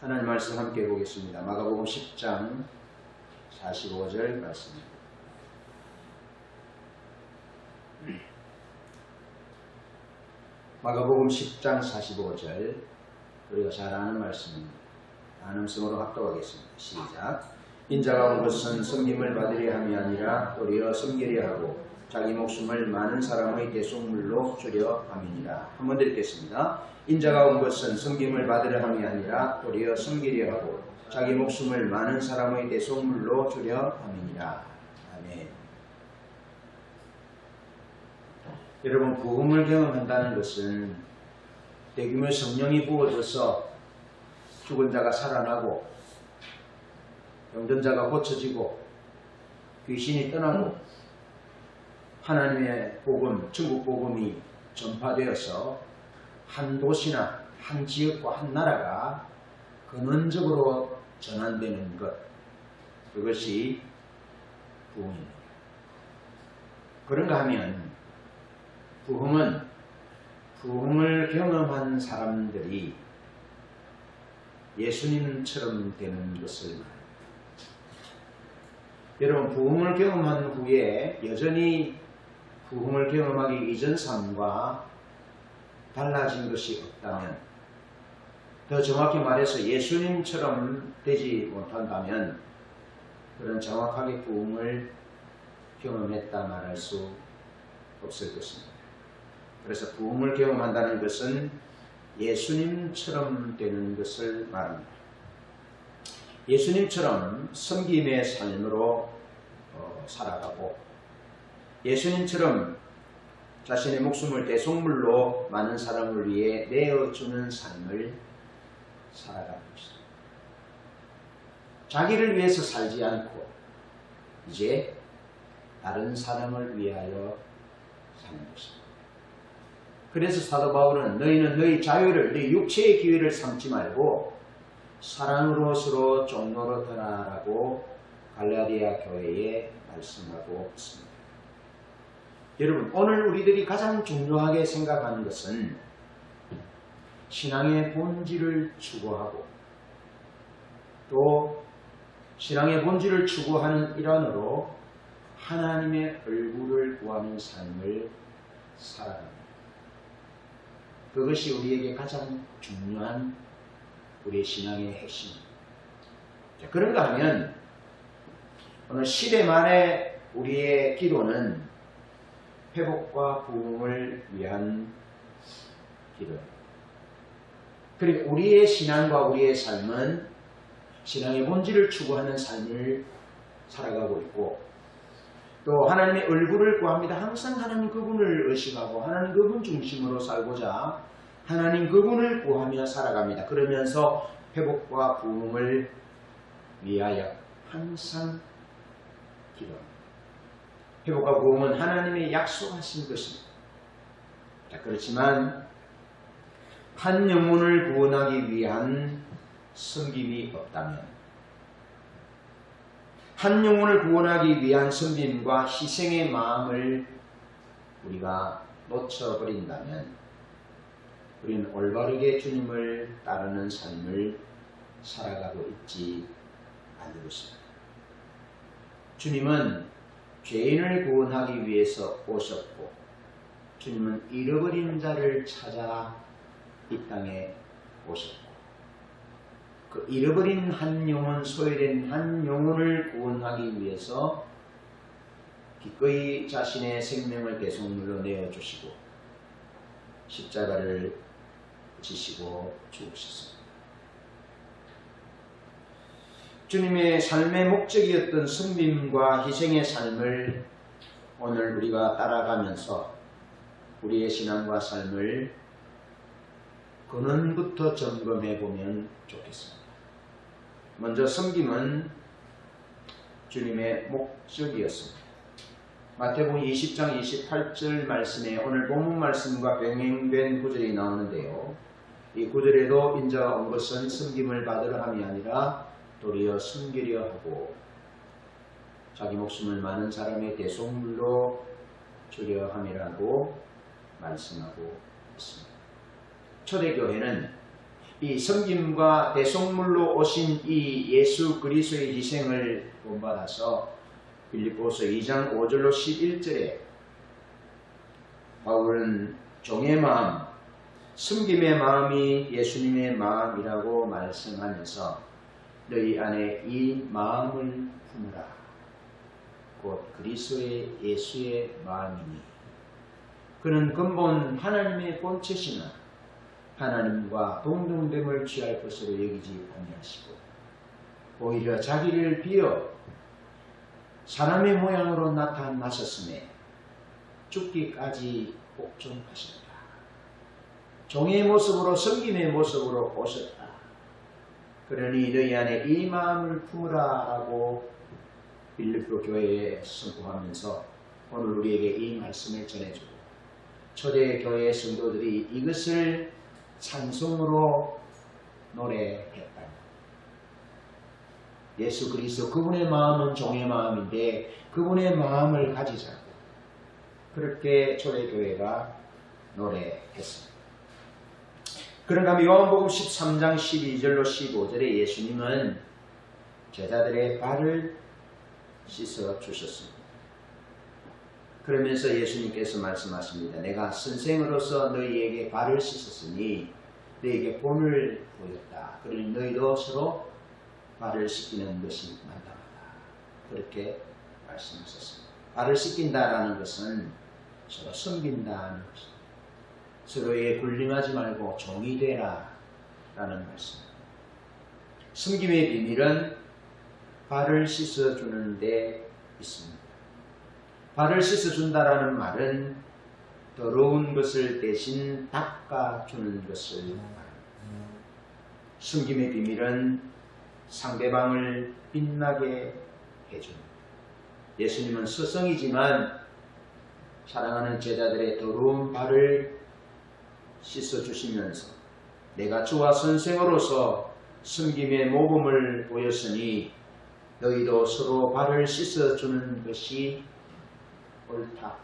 하나님 말씀 함께 보겠습니다. 마가복음 10장 45절 말씀입니다. 마가복음 10장 45절 우리가 잘 아는 말씀입니다. 아는 음성으로 합독하겠습니다. 시작. 인자가 온 것은 섬김을 받으려 함이 아니라 도리어 섬기려 하고 자기 목숨을 많은 사람의 대속물로 주려 함이니라. 한번 더 읽겠습니다. 인자가 온 것은 섬김을 받으려 함이 아니라 도리어 섬기려 하고 자기 목숨을 많은 사람의 대속물로 주려 함이니라. 아멘. 여러분, 부흥을 경험한다는 것은 대규모 성령이 부어져서 죽은 자가 살아나고 병든 자가 고쳐지고 귀신이 떠나고 하나님의 복음, 천국 복음이 전파되어서 한 도시나 한 지역과 한 나라가 근원적으로 전환되는 것, 그것이 부흥입니다. 그런가 하면 부흥은 부흥을 경험한 사람들이 예수님처럼 되는 것을 말합니다. 여러분, 부흥을 경험한 후에 여전히 부흥을 경험하기 이전 삶과 달라진 것이 없다면, 더 정확히 말해서 예수님처럼 되지 못한다면 그런 정확하게 부흥을 경험했다 말할 수 없을 것입니다. 그래서 부흥을 경험한다는 것은 예수님처럼 되는 것을 말합니다. 예수님처럼 섬김의 삶으로 살아가고 예수님처럼 자신의 목숨을 대속물로 많은 사람을 위해 내어주는 삶을 살아가는 것입니다. 자기를 위해서 살지 않고 이제 다른 사람을 위하여 사는 것입니다. 그래서 사도 바울은 너희는 너희 자유를, 너희 육체의 기회를 삼지 말고 사랑으로 서로 종로로 떠나라고 갈라디아 교회에 말씀하고 있습니다. 여러분, 오늘 우리들이 가장 중요하게 생각하는 것은 신앙의 본질을 추구하고 또 신앙의 본질을 추구하는 일환으로 하나님의 얼굴을 구하는 삶을 살아갑니다. 그것이 우리에게 가장 중요한 우리의 신앙의 핵심입니다. 그런가 하면 오늘 10회 만에 우리의 기도는 회복과 부흥을 위한 기도입니다. 그리고 우리의 신앙과 우리의 삶은 신앙의 본질을 추구하는 삶을 살아가고 있고 또 하나님의 얼굴을 구합니다. 항상 하나님 그분을 의식하고 하나님 그분 중심으로 살고자 하나님 그분을 구하며 살아갑니다. 그러면서 회복과 부흥을 위하여 항상 기도합니다. 회복과 부흥은 하나님의 약속하신 것입니다. 그렇지만 한 영혼을 구원하기 위한 섬김이 없다면, 한 영혼을 구원하기 위한 섬김과 희생의 마음을 우리가 놓쳐버린다면 우리는 올바르게 주님을 따르는 삶을 살아가고 있지 않는 것입니다. 주님은 죄인을 구원하기 위해서 오셨고 주님은 잃어버린 자를 찾아 이 땅에 오셨고 그 잃어버린 한 영혼, 소외된 한 영혼을 구원하기 위해서 기꺼이 자신의 생명을 대속물로 내어주시고 십자가를 지시고 죽으셨습니다. 주님의 삶의 목적이었던 섬김과 희생의 삶을 오늘 우리가 따라가면서 우리의 신앙과 삶을 근원부터 점검해 보면 좋겠습니다. 먼저 섬김은 주님의 목적이었습니다. 마태복음 20장 28절 말씀에 오늘 본문 말씀과 병행된 구절이 나오는데요. 이 구절에도 인자가 온 것은 섬김을 받으려 함이 아니라 도리어 섬기려 하고 자기 목숨을 많은 사람의 대속물로 주려 함이라고 말씀하고 있습니다. 초대교회는 이 섬김과 대속물로 오신 이 예수 그리스도의 희생을 본받아서 빌립보서 2장 5절로 11절에 바울은 종의 마음, 섬김의 마음이 예수님의 마음이라고 말씀하면서 너희 안에 이 마음을 품으라. 곧 그리스도의 예수의 마음이니 그는 근본 하나님의 본체시나 하나님과 동등됨을 취할 것으로 여기지 아니하시고 오히려 자기를 비어 사람의 모양으로 나타나셨음에 죽기까지 복종하셨다. 종의 모습으로 섬김의 모습으로 오셨다. 그러니 너희 안에 이 마음을 품으라 라고 빌립보 교회에 선포하면서 오늘 우리에게 이 말씀을 전해주고 초대 교회 성도들이 이것을 찬송으로 노래했다. 예수 그리스도 그분의 마음은 종의 마음인데 그분의 마음을 가지자고 그렇게 초대교회가 노래했습니다. 그런가 하면 요한복음 13장 12절로 15절에 예수님은 제자들의 발을 씻어 주셨습니다. 그러면서 예수님께서 말씀하십니다. 내가 선생으로서 너희에게 발을 씻었으니 너희에게 본을 보였다. 그러니 너희도 서로 발을 씻기는 것이 마땅하다. 그렇게 말씀하셨습니다. 발을 씻긴다라는 것은 서로 섬긴다는 것입니다. 서로에게 군림하지 말고 종이 되라 라는 말씀입니다. 섬김의 비밀은 발을 씻어주는 데 있습니다. 발을 씻어준다라는 말은 더러운 것을 대신 닦아주는 것을 말합니다. 섬김의 비밀은 상대방을 빛나게 해줍니다. 예수님은 스승이지만 사랑하는 제자들의 더러운 발을 씻어주시면서 내가 주와 선생으로서 섬김의 모범을 보였으니 너희도 서로 발을 씻어주는 것이 옳다.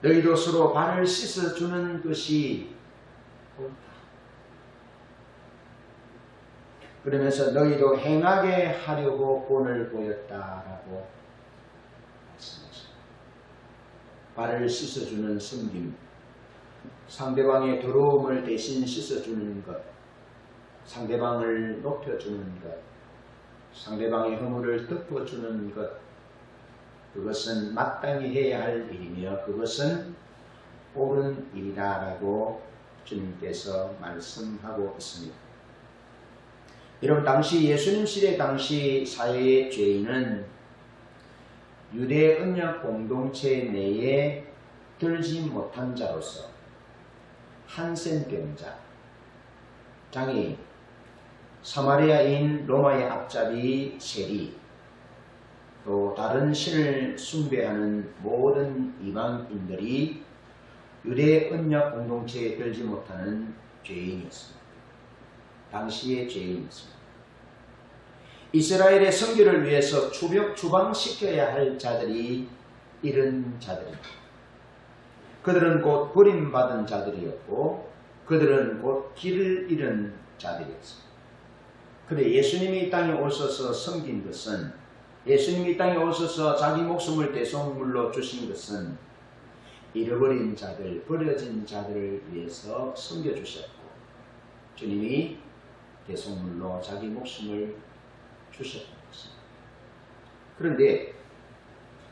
너희도 서로 발을 씻어주는 것이 옳다. 그러면서 너희도 행하게 하려고 본을 보였다라고 말씀하십니다. 발을 씻어주는 섬김, 상대방의 더러움을 대신 씻어주는 것, 상대방을 높여주는 것, 상대방의 허물을 덮어주는 것, 그것은 마땅히 해야 할 일이며 그것은 옳은 일이다라고 주님께서 말씀하고 있습니다. 여러분, 당시 예수님 시대 당시 사회의 죄인은 유대 언약 공동체 내에 들지 못한 자로서 한센병자, 장애인, 사마리아인 로마의 앞잡이 세리, 또 다른 신을 숭배하는 모든 이방인들이 유대 언약 공동체에 들지 못하는 죄인이었습니다. 당시의 죄인이었습니다. 이스라엘의 선교를 위해서 추방시켜야 할 자들이 이런 자들입니다. 그들은 곧 버림받은 자들이었고 그들은 곧 길을 잃은 자들이었습니다. 그런데 예수님이 이 땅에 오셔서 섬긴 것은, 예수님이 이 땅에 오셔서 자기 목숨을 대속물로 주신 것은 잃어버린 자들, 버려진 자들을 위해서 섬겨주셨고 주님이 대속물로 자기 목숨을 주셨던 것입니다. 그런데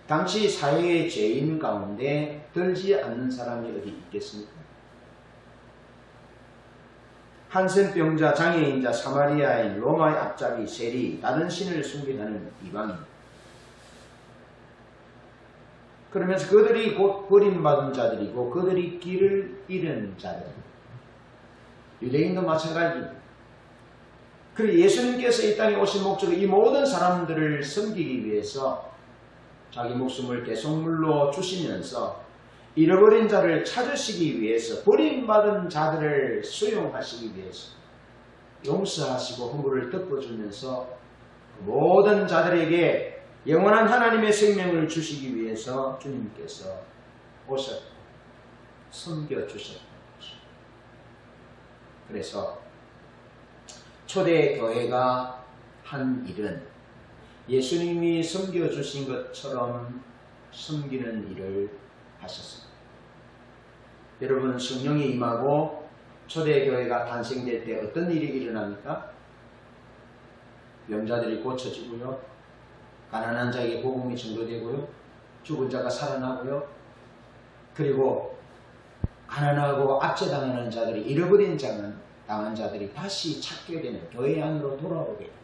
당시 사회의 죄인 가운데 들지 않는 사람이 어디 있겠습니까? 한센병자, 장애인자, 사마리아인, 로마의 앞잡이, 세리, 다른 신을 숭배하는 이방인. 그러면서 그들이 곧 버림받은 자들이고 그들이 길을 잃은 자들입니다. 유대인도 마찬가지입니다. 그리고 예수님께서 이 땅에 오신 목적은 이 모든 사람들을 섬기기 위해서 자기 목숨을 대속물로 주시면서 잃어버린 자를 찾으시기 위해서, 버림받은 자들을 수용하시기 위해서 용서하시고 허물을 덮어주면서 모든 자들에게 영원한 하나님의 생명을 주시기 위해서 주님께서 오셨고 섬겨주셨던 것입니다. 그래서 초대 교회가 한 일은 예수님이 섬겨주신 것처럼 섬기는 일을 하셨습니다. 여러분, 성령이 임하고 초대교회가 탄생될 때 어떤 일이 일어납니까? 병자들이 고쳐지고요, 가난한 자에게 복음이 전도되고요, 죽은 자가 살아나고요, 그리고 가난하고 압제당하는 자들이, 잃어버린 당한 자들이 다시 찾게 되는, 교회 안으로 돌아오게 됩니다.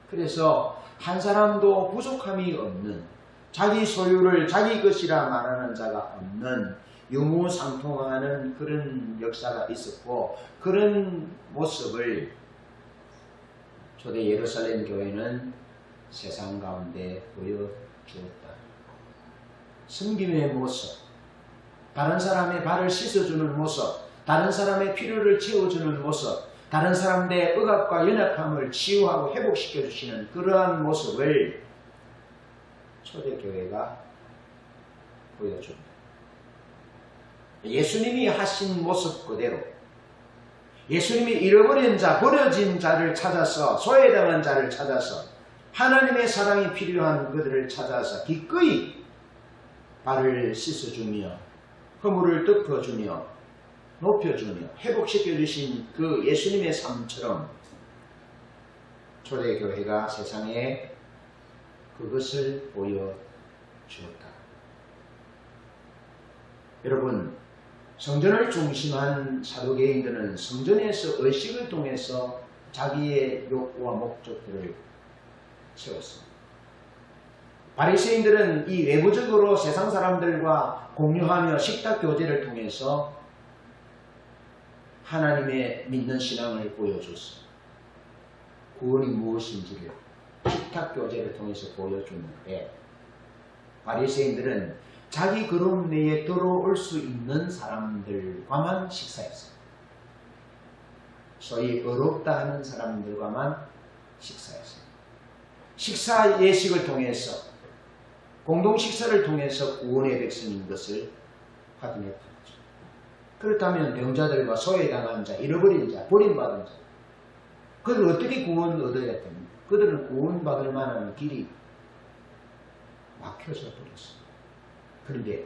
그래서 한 사람도 부족함이 없는, 자기 소유를 자기 것이라 말하는 자가 없는 유무상통하는 그런 역사가 있었고, 그런 모습을 초대 예루살렘 교회는 세상 가운데 보여주었다. 섬김의 모습, 다른 사람의 발을 씻어주는 모습, 다른 사람의 필요를 채워주는 모습, 다른 사람들의 억압과 연약함을 치유하고 회복시켜주시는 그러한 모습을 초대교회가 보여줍니다. 예수님이 하신 모습 그대로, 예수님이 잃어버린 자, 버려진 자를 찾아서, 소외당한 자를 찾아서, 하나님의 사랑이 필요한 그들을 찾아서 기꺼이 발을 씻어주며 허물을 덮어주며 높여주며 회복시켜주신 그 예수님의 삶처럼 초대교회가 세상에 그것을 보여주었다. 여러분, 성전을 중심한 사도계인들은 성전에서 의식을 통해서 자기의 욕구와 목적들을 세웠습니다. 바리새인들은 이 외부적으로 세상 사람들과 공유하며 식탁 교제를 통해서 하나님의 믿는 신앙을 보여줬습니다. 구원이 무엇인지를 식탁 교제를 통해서 보여줬는데, 바리새인들은 자기 그룹 내에 들어올 수 있는 사람들과만 식사했습니다. 소위 어렵다 하는 사람들과만 식사했습니다. 식사 예식을 통해서, 공동 식사를 통해서 구원의 백성인 것을 확인했던 거죠. 그렇다면 병자들과 소외당한 자, 잃어버린 자, 버림받은 자, 그들 어떻게 구원 얻어야 됩니까? 그들은 구원받을 만한 길이 막혀져 버렸습니다. 그런데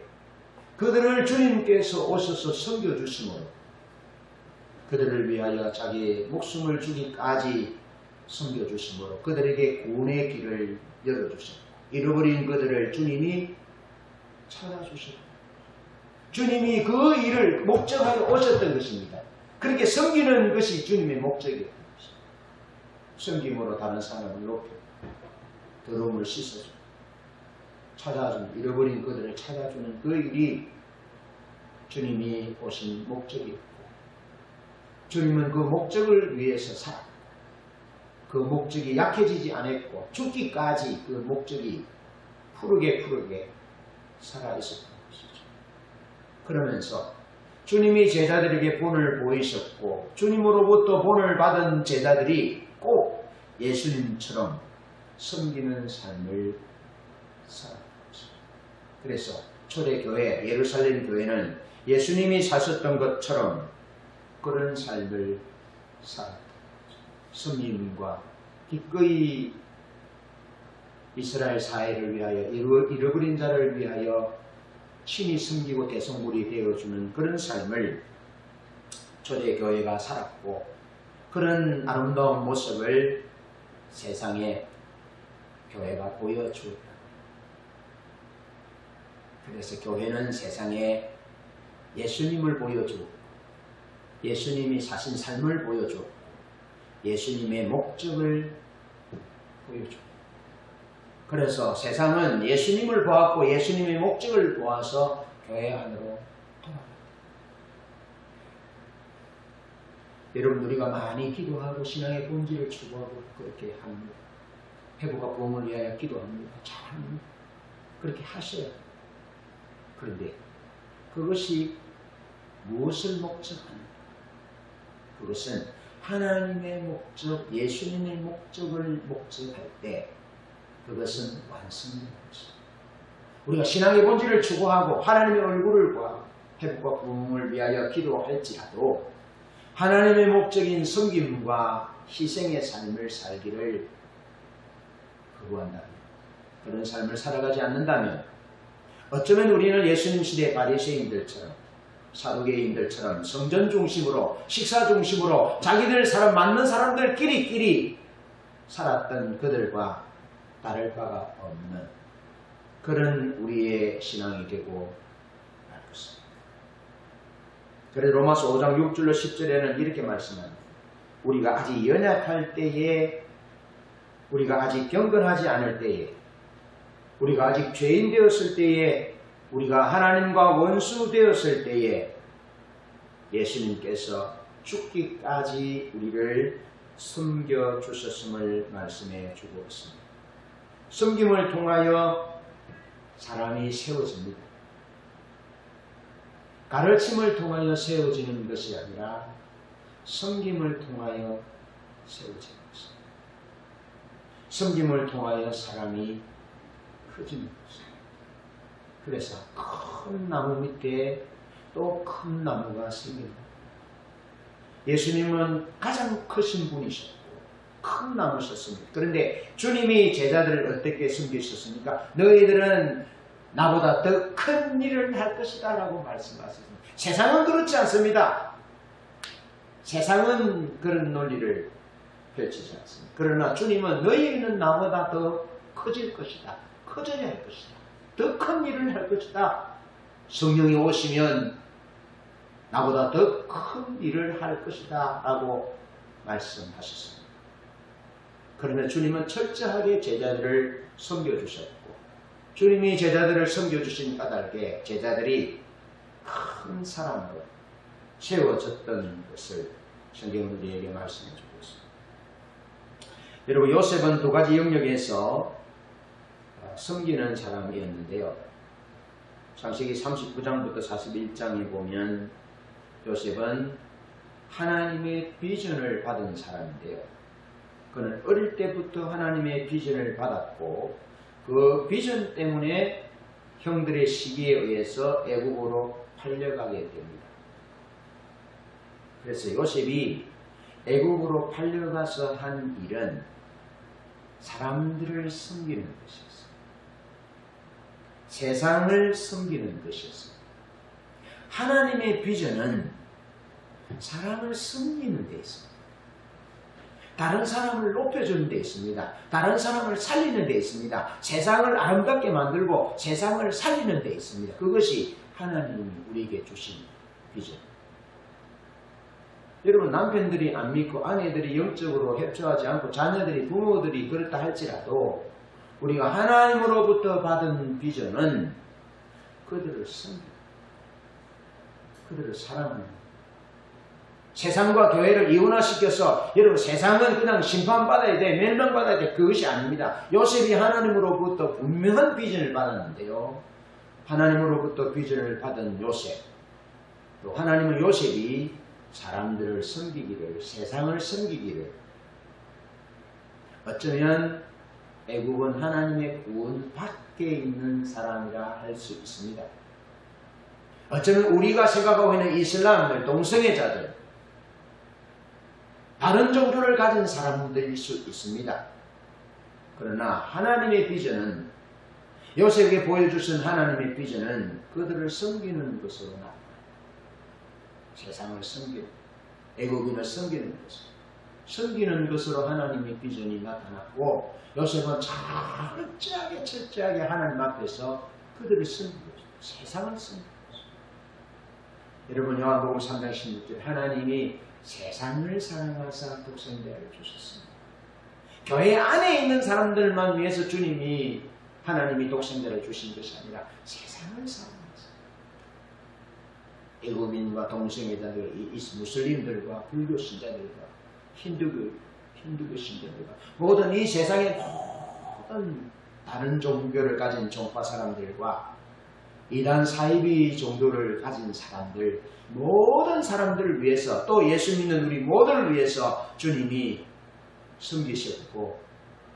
그들을 주님께서 오셔서 섬겨주심으로, 그들을 위하여 자기의 목숨을 주기까지 섬겨주심으로 그들에게 구원의 길을 열어주십니다. 잃어버린 그들을 주님이 찾아주십니다. 주님이 그 일을 목적하여 오셨던 것입니다. 그렇게 섬기는 것이 주님의 목적이었던 것입니다. 섬김으로 다른 사람을 높여 더러움을 씻어주고 찾아주는, 잃어버린 그들을 찾아주는 그 일이 주님이 오신 목적이었고, 주님은 그 목적을 위해서 살았고, 그 목적이 약해지지 않았고 죽기까지 그 목적이 푸르게 살아있었던 것이죠. 그러면서 주님이 제자들에게 본을 보이셨고, 주님으로부터 본을 받은 제자들이 꼭 예수님처럼 섬기는 삶을 살았던 것입니다. 그래서 초대교회, 예루살렘 교회는 예수님이 사셨던 것처럼 그런 삶을 살았다. 섬김과 기꺼이 이스라엘 사회를 위하여, 잃어버린 자를 위하여 친히 섬기고 대성물이 되어주는 그런 삶을 초대교회가 살았고, 그런 아름다운 모습을 세상에 교회가 보여주었다. 그래서 교회는 세상에 예수님을 보여주고, 예수님이 사신 삶을 보여주고, 예수님의 목적을 보여줍니다. 그래서 세상은 예수님을 보았고 예수님의 목적을 보아서 교회 안으로 돌아갑니다. 여러분, 우리가 많이 기도하고 신앙의 본질을 추구하고 그렇게 합니다. 회복과 부흥을 위하여 기도합니다. 잘합니다. 그렇게 하셔야 합니다. 그런데 그것이 무엇을 목적하는가? 그것은 하나님의 목적, 예수님의 목적을 목적할 때 그것은 완성되는 것입니다. 우리가 신앙의 본질을 추구하고 하나님의 얼굴을 구하고 회복과 부흥을 위하여 기도할지라도 하나님의 목적인 섬김과 희생의 삶을 살기를 거부한다면, 그런 삶을 살아가지 않는다면 어쩌면 우리는 예수님 시대 바리새인들처럼, 사두개인들처럼 성전 중심으로, 식사 중심으로 자기들 사람 맞는 사람들끼리 살았던 그들과 다를 바가 없는 그런 우리의 신앙이 되고 말 것입니다. 그래서 로마서 5장 6절로 10절에는 이렇게 말씀합니다. 우리가 아직 연약할 때에, 우리가 아직 경건하지 않을 때에, 우리가 아직 죄인 되었을 때에, 우리가 하나님과 원수 되었을 때에 예수님께서 죽기까지 우리를 섬겨주셨음을 말씀해 주고 있습니다. 섬김을 통하여 사람이 세워집니다. 가르침을 통하여 세워지는 것이 아니라 섬김을 통하여 세워지는 것입니다. 섬김을 통하여 사람이 커지는 것입니다. 그래서 큰 나무 밑에 또 큰 나무가 생깁니다. 예수님은 가장 크신 분이셨고 큰 나무셨습니다. 그런데 주님이 제자들을 어떻게 섬기셨습니까? 너희들은 나보다 더 큰 일을 할 것이다 라고 말씀하셨습니다. 세상은 그렇지 않습니다. 세상은 그런 논리를 펼치지 않습니다. 그러나 주님은 너희는 나보다 더 커질 것이다. 커져야 할 것이다. 더 큰 일을 할 것이다. 성령이 오시면 나보다 더 큰 일을 할 것이다 라고 말씀하셨습니다. 그러나 주님은 철저하게 제자들을 섬겨주셨고, 주님이 제자들을 섬겨주신 까닭에 제자들이 큰 사랑으로 세워졌던 것을 성경은 우리에게 말씀해 주고 있습니다. 여러분, 요셉은 두 가지 영역에서 섬기는 사람이었는데요. 창세기 39장부터 41장에 보면 요셉은 하나님의 비전을 받은 사람인데요. 그는 어릴 때부터 하나님의 비전을 받았고 그 비전 때문에 형들의 시기에 의해서 애국으로 팔려가게 됩니다. 그래서 요셉이 애국으로 팔려가서 한 일은 사람들을 섬기는 것이었습니다. 세상을 섬기는 것이었습니다. 하나님의 비전은 사람을 섬기는 데 있습니다. 다른 사람을 높여주는 데 있습니다. 다른 사람을 살리는 데 있습니다. 세상을 아름답게 만들고 세상을 살리는 데 있습니다. 그것이 하나님이 우리에게 주신 비전. 여러분, 남편들이 안 믿고 아내들이 영적으로 협조하지 않고 자녀들이, 부모들이 그렇다 할지라도 우리가 하나님으로부터 받은 비전은 그들을 섬기고 그들을 사랑하는, 세상과 교회를 이혼화시켜서 여러분 세상은 그냥 심판받아야 돼, 멸망받아야 돼, 그것이 아닙니다. 요셉이 하나님으로부터 분명한 비전을 받았는데요. 하나님으로부터 비전을 받은 요셉, 또 하나님은 요셉이 사람들을 섬기기를, 세상을 섬기기를, 어쩌면 애국은 하나님의 구원 밖에 있는 사람이라 할 수 있습니다. 어쩌면 우리가 생각하고 있는 이슬람들, 동성애자들, 다른 종교를 가진 사람들일 수 있습니다. 그러나 하나님의 비전은, 요셉에게 보여주신 하나님의 비전은 그들을 섬기는 것으로 나옵니다. 세상을 섬기는, 애국인을 섬기는 것으로, 섬기는 것으로 하나님의 비전이 나타났고, 요셉은 철저하게 하나님 앞에서 그들을 섬기고 세상을 섬기고 있습니다. 여러분, 요한복음 3장 16절, 하나님이 세상을 사랑하사 독생자를 주셨습니다. 교회 안에 있는 사람들만 위해서 주님이, 하나님이 독생자를 주신 것이 아니라 세상을 사랑하사, 애국인과 동성애자들, 무슬림들과 불교 신자들과 힌두교 신자들과 모든 이 세상의 모든 다른 종교를 가진 종파 사람들과 이단 사이비 종교를 가진 사람들, 모든 사람들을 위해서, 또 예수 믿는 우리 모두를 위해서 주님이 섬기셨고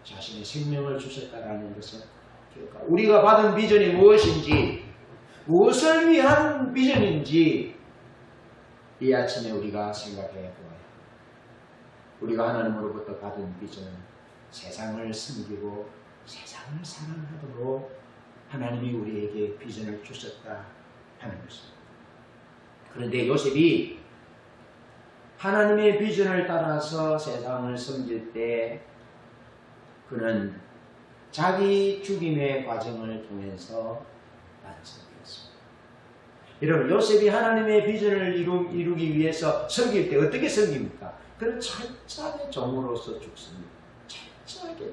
자신의 생명을 주셨다라는 것을 기억하고, 우리가 받은 비전이 무엇인지, 무엇을 위한 비전인지 이 아침에 우리가 생각해 보아요. 우리가 하나님으로부터 받은 비전은 세상을 섬기고 세상을 사랑하도록 하나님이 우리에게 비전을 주셨다 하는 것입니다. 그런데 요셉이 하나님의 비전을 따라서 세상을 섬길 때 그는 자기 죽임의 과정을 통해서 완성되었습니다. 여러분, 요셉이 하나님의 비전을 이루기 위해서 섬길 때 어떻게 섬깁니까? 그는 철저하게 종으로서 죽습니다. 철저하게.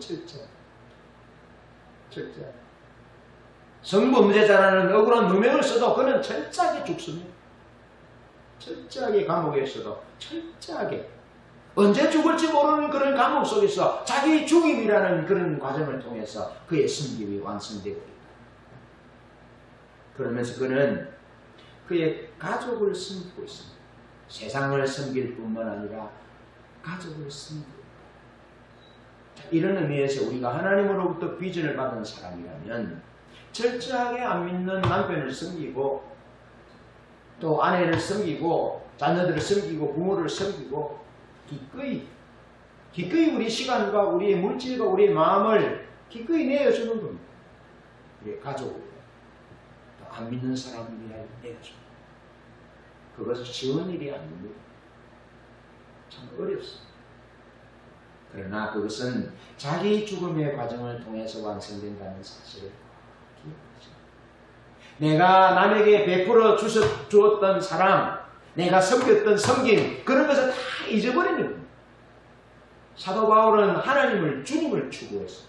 성범죄자라는 억울한 누명을 써도 그는 철저하게 죽습니다. 철저하게 감옥에 있어도 철저하게. 언제 죽을지 모르는 그런 감옥 속에서 자기 죽임이라는 그런 과정을 통해서 그의 섬김이 완성되고 있다. 그러면서 그는 그의 가족을 섬기고 있습니다. 세상을 섬길 뿐만 아니라 가족을 섬기고 있다. 이런 의미에서 우리가 하나님으로부터 비전을 받은 사람이라면 철저하게 안 믿는 남편을 섬기고 또 아내를 섬기고 자녀들을 섬기고 부모를 섬기고 기꺼이 우리 시간과 우리의 물질과 우리의 마음을 기꺼이 내어주는 겁니다. 우리의 가족을 또 안 믿는 사람을 위하여 내어줍니다. 그것은 쉬운 일이 아닙니다. 참 어렵습니다. 그러나 그것은 자기 죽음의 과정을 통해서 완성된다는 사실을 기억하죠. 내가 남에게 베풀어 주었던 사랑, 내가 섬겼던 섬김, 그런 것을 다 잊어버리는 겁니다. 사도 바울은 하나님을, 주님을 추구했어요.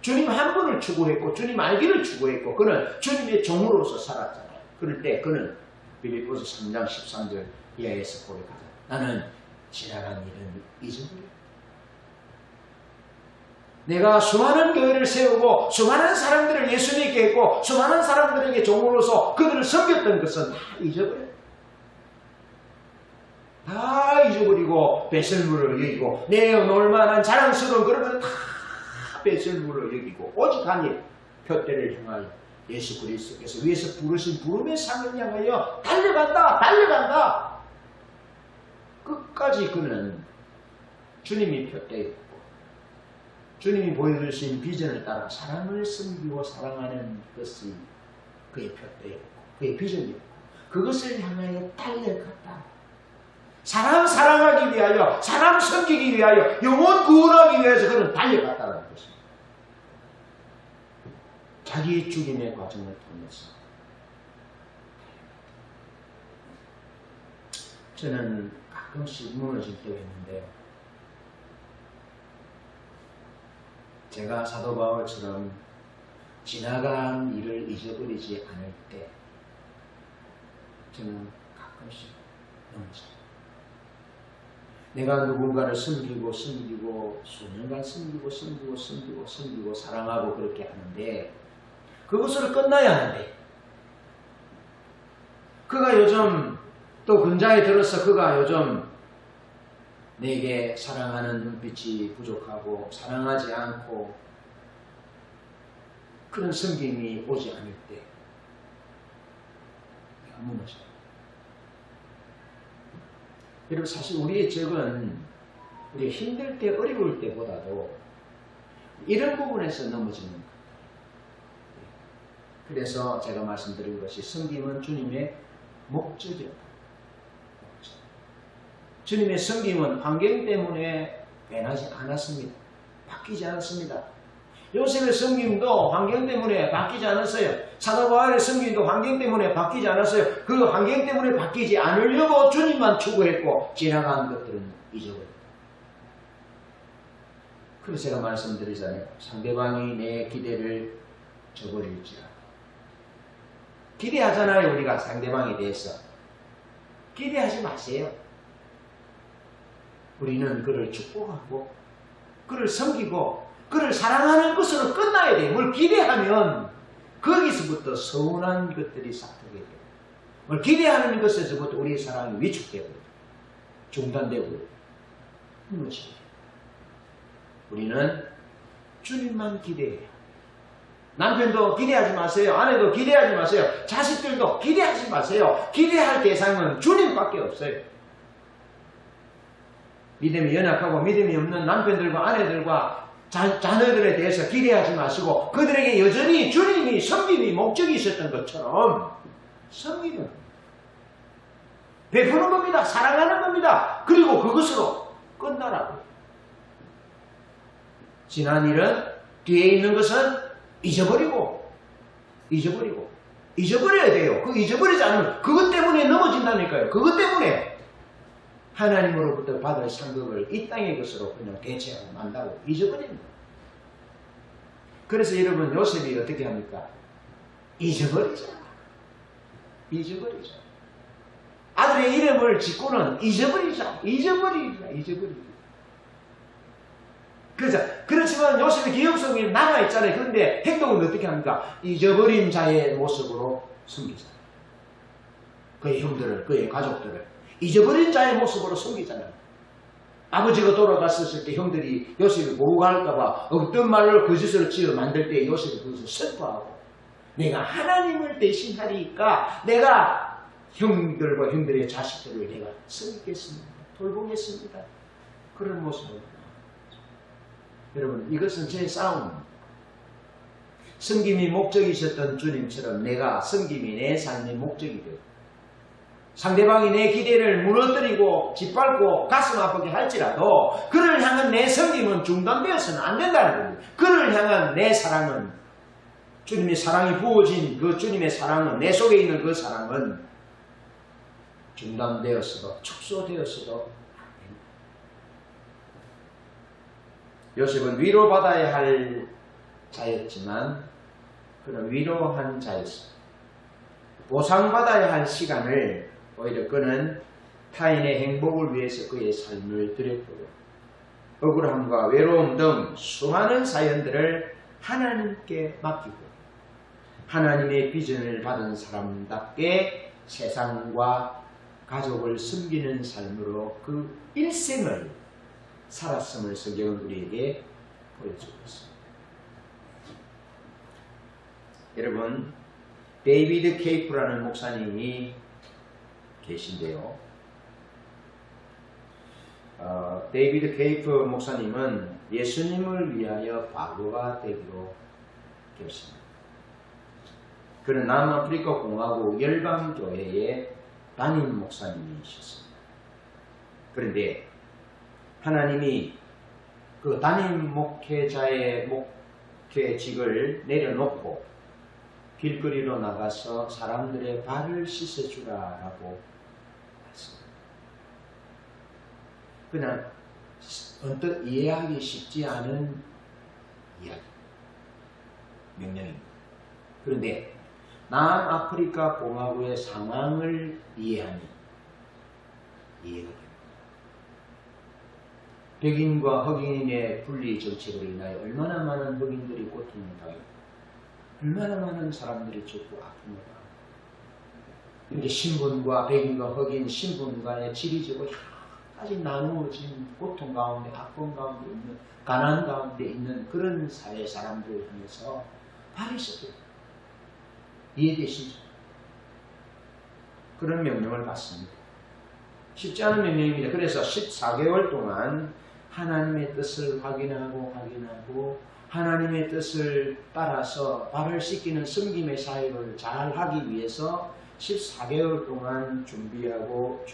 주님 한 분을 추구했고 주님 알기를 추구했고 그는 주님의 종으로서 살았잖아요. 그럴 때 그는 빌립보서 3장 13절 이하에서 고백하자. 나는 지나간 일은 잊어버렸다. 내가 수많은 교회를 세우고 수많은 사람들을 예수 믿게 했고 수많은 사람들에게 종으로서 그들을 섬겼던 것은 다 잊어버렸다. 다 잊어버리고 배설물을 여기고 내어놓을 만한 자랑스러운 그런 것을 다 배설물을 여기고 오직 한 일, 표대를 향하여 예수 그리스도께서 위에서 부르신 부름의 상을 향하여 달려간다. 끝까지 그는 주님이 표대였고 주님이 보여주신 비전을 따라 사랑을 섬기고 사랑하는 것이 그의 표대였고 그의 비전이었고 그것을 향하여 달려갔다. 사람 사랑하기 위하여, 사람 섬기기 위하여, 영혼 구원하기 위해서 그는 달려갔다는 것입니다. 자기의 죽임의 과정을 통해서. 저는 가끔씩 무너질 때가 있는데요. 제가 사도 바울처럼 지나간 일을 잊어버리지 않을 때 저는 가끔씩 넘어져요. 내가 누군가를 섬기고 수년간 섬기고 사랑하고 그렇게 하는데 그것으로 끝나야 하는데 그가 요즘 또 근자에 들어서 그가 요즘 내게 사랑하는 눈빛이 부족하고 사랑하지 않고 그런 섬김이 오지 않을 때 내가 무너져요. 여러분 사실 우리의 적은 우리 힘들 때 어려울 때보다도 이런 부분에서 넘어지는 거예요. 그래서 제가 말씀드린 것이 섬김은 주님의 목적이었다. 주님의 섬김은 환경 때문에 변하지 않았습니다. 바뀌지 않았습니다. 요셉의 섬김도 환경 때문에 바뀌지 않았어요. 사도 바울의 섬김도 환경 때문에 바뀌지 않았어요. 그 환경 때문에 바뀌지 않으려고 주님만 추구했고 지나간 것들은 잊어버렸다. 그래서 제가 말씀드리잖아요. 상대방이 내 기대를 저버릴지라. 기대하잖아요. 우리가 상대방에 대해서. 기대하지 마세요. 우리는 그를 축복하고 그를 섬기고 그를 사랑하는 것으로 끝나야 돼요. 뭘 기대하면 거기서부터 서운한 것들이 싹트게 돼요. 뭘 기대하는 것에서부터 우리의 사랑이 위축되고 중단되고 무너져요. 우리는 주님만 기대해요. 남편도 기대하지 마세요. 아내도 기대하지 마세요. 자식들도 기대하지 마세요. 기대할 대상은 주님밖에 없어요. 믿음이 연약하고 믿음이 없는 남편들과 아내들과 자녀들에 대해서 기대하지 마시고 그들에게 여전히 주님이 섬김이 목적이 있었던 것처럼 섬기는 베푸는 겁니다. 사랑하는 겁니다. 그리고 그것으로 끝나라고. 지난 일은 뒤에 있는 것은 잊어버려야 돼요. 그 잊어버리지 않으면 그것 때문에 넘어진다니까요. 그것 때문에 하나님으로부터 받을 상급을 이 땅의 것으로 그냥 대체하고 만다고 잊어버립니다. 그래서 여러분 요셉이 어떻게 합니까? 잊어버리자. 아들의 이름을 짓고는 잊어버리자. 그렇지만 요셉의 기억 속에 남아있잖아요. 그런데 행동은 어떻게 합니까? 잊어버린 자의 모습으로 숨기잖아요. 그의 형들을, 그의 가족들을 잊어버린 자의 모습으로 숨기잖아요. 아버지가 돌아갔을 때 형들이 요셉이 보호할까봐 어떤 말로 거짓으로 지어 만들 때 요셉이 그것을 슬퍼하고 내가 하나님을 대신하리까 내가 형들과 형들의 자식들을 내가 섬기겠습니다. 돌보겠습니다. 그런 모습으로. 여러분 이것은 제 싸움. 섬김이 목적이셨던 주님처럼 내가 섬김이 내 삶의 목적이 되고 상대방이 내 기대를 무너뜨리고 짓밟고 가슴 아프게 할지라도 그를 향한 내 섬김은 중단되어서는 안 된다는 겁니다. 그를 향한 내 사랑은 주님의 사랑이 부어진 그 주님의 사랑은 내 속에 있는 그 사랑은 중단되었어도 축소되었어도 요셉은 위로받아야 할 자였지만 그는 위로한 자였습니다. 보상받아야 할 시간을 오히려 그는 타인의 행복을 위해서 그의 삶을 드렸고 억울함과 외로움 등 수많은 사연들을 하나님께 맡기고 하나님의 비전을 받은 사람답게 세상과 가족을 섬기는 삶으로 그 일생을 살았음을 성경은 우리에게 보여주고 있습니다. 여러분 데이비드 케이프라는 목사님이 계신데요. 데이비드 케이프 목사님은 예수님을 위하여 바보가 되기로 결심합니다. 그는 남아프리카 공화국 열방교회의 담임 목사님이셨습니다. 그런데 하나님이 그 담임 목회자의 목회직을 내려놓고 길거리로 나가서 사람들의 발을 씻어주라라고 했습니다. 그냥 언뜻 이해하기 쉽지 않은 이야기, 명령입니다. 그런데 남아프리카 공화국의 상황을 이해하면 이해가 됩니다. 백인과 흑인의 분리 정책으로 인하여 얼마나 많은 흑인들이 고통을 당하고 얼마나 많은 사람들이 죽고 아픔을 당하고 이렇게 신분과 백인과 흑인 신분 간의 지리적으로 아직 나누어진 고통 가운데 아픔 가운데 있는 가난 가운데 있는 그런 사회 사람들을 향해서 발이 썩혀요. 이해되시죠? 그런 명령을 받습니다. 쉽지 않은 명령입니다. 그래서 14개월 동안 하나님의 뜻을 확인하고 하나님의 뜻을 따라서 발을 씻기는 섬김의 사역을 잘 하기 위해서 14개월 동안 준비하고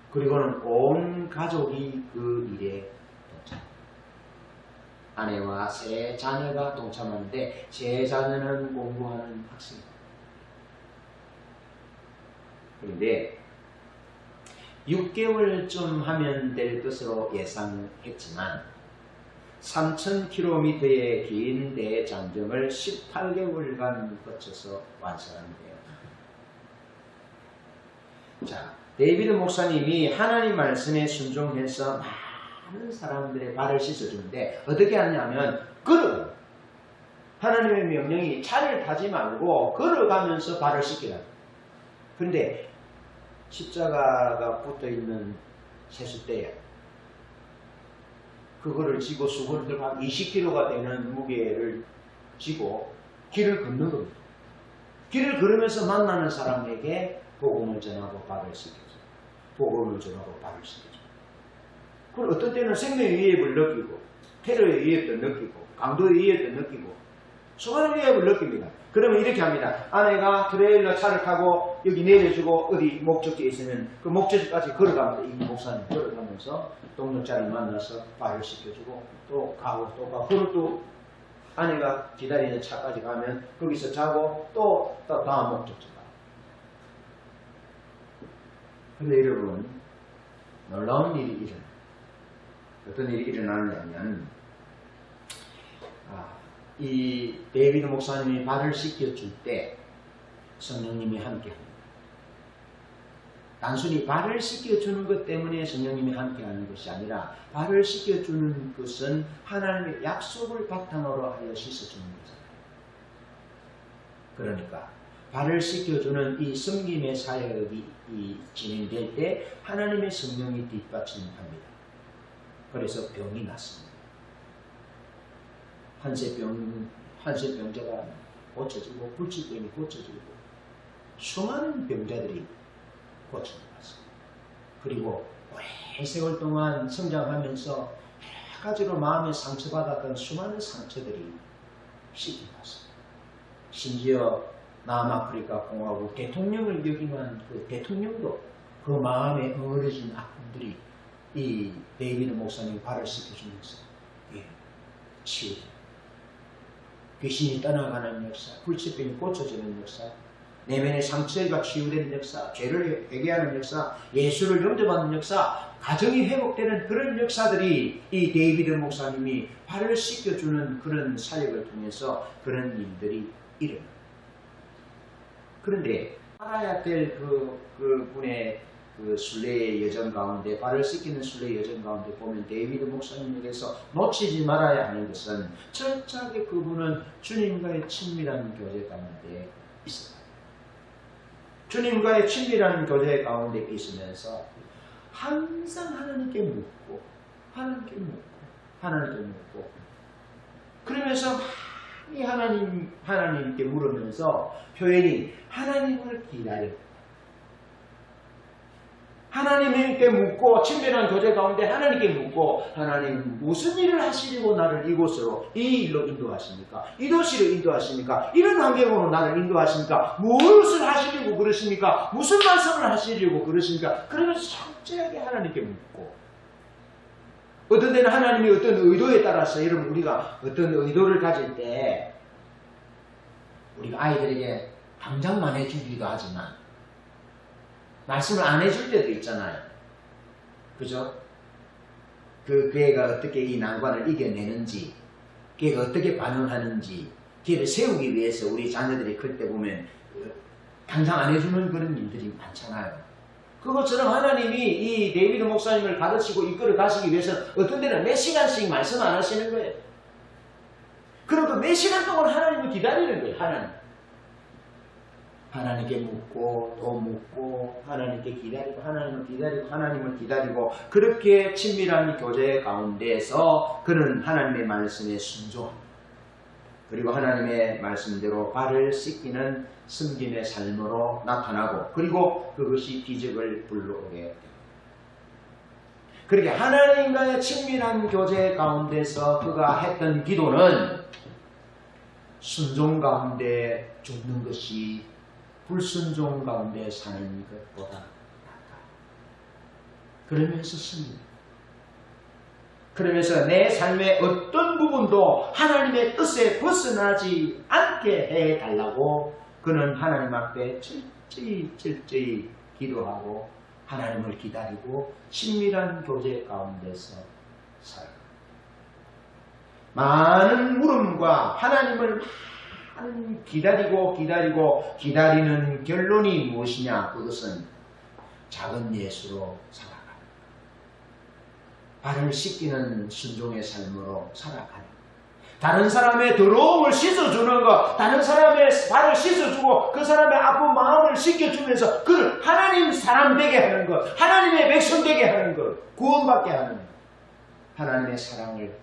그리고는 온 가족이 그 일에 동참합니다. 아내와 세 자녀가 동참하는데 세 자녀는 공부하는 학생입니다. 그런데 6개월쯤 하면 될 것으로 예상했지만 3,000km의 긴 대장정을 18개월간 거쳐서 완성합니다. 자, 데이비드 목사님이 하나님 말씀에 순종해서 많은 사람들의 발을 씻어주는데 어떻게 하냐면 걸어. 하나님의 명령이 차를 타지 말고 걸어가면서 발을 씻기라. 그런데 십자가가 붙어있는 세숫대에 그거를 지고 수건들 한 20kg가 되는 무게를 지고 길을 걷는 겁니다. 길을 걸으면서 만나는 사람에게 복음을 전하고 발을 씻겨줘. 복음을 전하고 발을 씻겨줘. 그리고 어떤 때는 생명의 위협을 느끼고 테러의 위협도 느끼고 강도의 위협도 느끼고 수많은 위협을 느낍니다. 그러면 이렇게 합니다. 아내가 트레일러 차를 타고 여기 내려주고 어디 목적지에 있으면 그 목적지까지 걸어갑니다. 이 목사님 걸어가면서 동료자를 만나서 발을 씻겨주고 또 가고 또 가고 그리고 또 아내가 기다리는 차까지 가면 거기서 자고 또 다음 목적지 가고. 근데 여러분 놀라운 일이 일어나요. 어떤 일이 일어나느냐면 이 데이비드 목사님이 발을 씻겨줄 때 성령님이 함께합니다. 단순히 발을 씻겨주는 것 때문에 성령님이 함께하는 것이 아니라 발을 씻겨주는 것은 하나님의 약속을 바탕으로 하여 씻어주는 것입니다. 그러니까 발을 씻겨주는 이 섬김의 사역이 진행될 때 하나님의 성령이 뒷받침합니다. 그래서 병이 났습니다. 한세병자가 고쳐지고 불치병이 고쳐지고 수많은 병자들이 고쳐졌습니다. 그리고 오랜 세월 동안 성장하면서 여러 가지로 마음에 상처받았던 수많은 상처들이 씻겨졌습니다. 심지어 남아프리카 공화국 대통령을 역임한 그 대통령도 그 마음에 어우러진 아픔들이 이 데이비드 목사님 발을 씻겨주면서 치유됩니다. 귀신이 떠나가는 역사, 불치병이 고쳐지는 역사, 내면의 상처가 치유되는 역사, 죄를 회개하는 역사, 예수를 영접하는 역사, 가정이 회복되는 그런 역사들이 이 데이비드 목사님이 발을 씻겨주는 그런 사역을 통해서 그런 일들이 일어납니다. 그런데 알아야 될 그 분의 그 순례의 여정 가운데 발을 씻기는 순례의 여정 가운데 보면 데이비드 목사님에게서 놓치지 말아야 하는 것은 철저하게 그분은 주님과의 친밀한 교제 가운데 있습니다. 주님과의 친밀한 교제 가운데 있으면서 항상 하나님께 묻고 하나님께 묻고 그러면서 많이 하나님께 물으면서 표현이 하나님을 기다려 하나님께 묻고 친밀한 교제 가운데 하나님께 묻고 하나님 무슨 일을 하시려고 나를 이곳으로 이 일로 인도하십니까? 이 도시로 인도하십니까? 이런 환경으로 나를 인도하십니까? 무엇을 하시려고 그러십니까? 무슨 말씀을 하시려고 그러십니까? 그러면서 철저하게 하나님께 묻고 어떤 때는 하나님이 어떤 의도에 따라서 여러분 우리가 어떤 의도를 가질 때 우리가 아이들에게 당장 말해주기도 하지만 말씀을 안 해줄 때도 있잖아요. 그죠? 그 애가 어떻게 이 난관을 이겨내는지, 걔가 어떻게 반응하는지, 걔를 세우기 위해서 우리 자녀들이 클 때 보면 당장 안 해주는 그런 일들이 많잖아요. 그것처럼 하나님이 이 데이비드 목사님을 가르치고 이끌어 가시기 위해서 어떤 때는 몇 시간씩 말씀 안 하시는 거예요. 그럼 그 몇 시간 동안 하나님을 기다리는 거예요. 하나님께 묻고 또 묻고 하나님께 기다리고 하나님을 기다리고 그렇게 친밀한 교제 가운데서 그는 하나님의 말씀에 순종합니다. 그리고 하나님의 말씀대로 발을 씻기는 섬김의 삶으로 나타나고 그리고 그것이 기적을 불러오게 됩니다. 그렇게 하나님과의 친밀한 교제 가운데서 그가 했던 기도는 순종 가운데 죽는 것이 불순종 가운데 사는 것보다 낫다. 그러면서 승리. 그러면서 내 삶의 어떤 부분도 하나님의 뜻에 벗어나지 않게 해달라고 그는 하나님 앞에 철저히 기도하고 하나님을 기다리고 친밀한 교제 가운데서 살아갑니다. 많은 물음과 하나님을 기다리는 결론이 무엇이냐? 그것은 작은 예수로 살아가는 발을 씻기는 순종의 삶으로 살아가는 다른 사람의 더러움을 씻어주는 것, 다른 사람의 발을 씻어주고 그 사람의 아픈 마음을 씻겨주면서 그를 하나님 사람 되게 하는 것, 하나님의 백성 되게 하는 것, 구원받게 하는 것. 하나님의 사랑을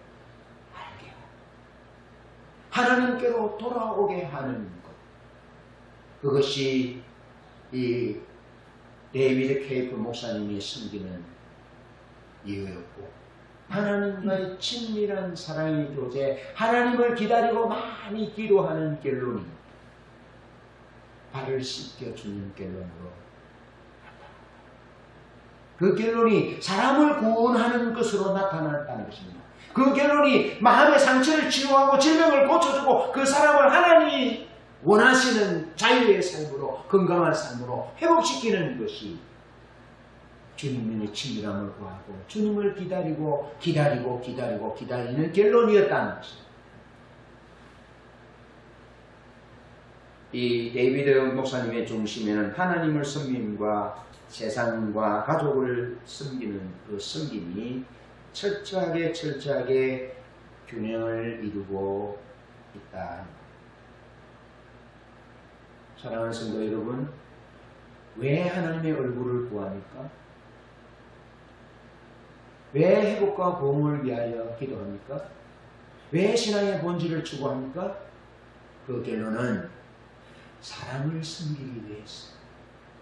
알게 하고 하나님께로 돌아오게 하는 것. 그것이 이 데이비드 케이프 목사님이 섬기는 이유였고, 하나님과의 친밀한 사랑이 교제, 하나님을 기다리고 많이 기도하는 결론이 발을 씻겨주는 결론으로 나타납니다. 그 결론이 사람을 구원하는 것으로 나타났다는 것입니다. 그 결론이 마음의 상처를 치유하고 질병을 고쳐주고 그 사람을 하나님이 원하시는 자유의 삶으로, 건강한 삶으로 회복시키는 것이 주님의 친밀함을 구하고 주님을 기다리고 기다리는 결론이었다는 것입니다. 이 데이비드 목사님의 중심에는 하나님을 섬김과 세상과 가족을 섬기는 그 섬김이 철저하게 균형을 이루고 있다. 사랑하는 성도 여러분, 왜 하나님의 얼굴을 구합니까? 왜 회복과 보험을 위하여 기도합니까? 왜 신앙의 본질을 추구합니까? 그 결론은 사람을 섬기기 위해서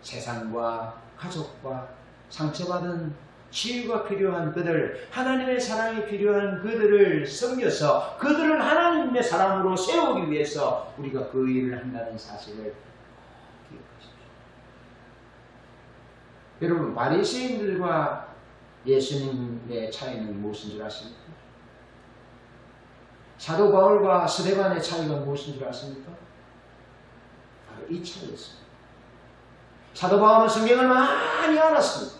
세상과 가족과 상처받은 치유가 필요한 그들, 하나님의 사랑이 필요한 그들을 섬겨서 그들을 하나님의 사람으로 세우기 위해서 우리가 그 일을 한다는 사실을 기억하십시오. 여러분, 바리새인들과 예수님의 차이는 무엇인 줄 아십니까? 사도 바울과 스데반의 차이가 무엇인 줄 아십니까? 바로 이 차이였습니다. 사도 바울은 성경을 많이 알았습니다.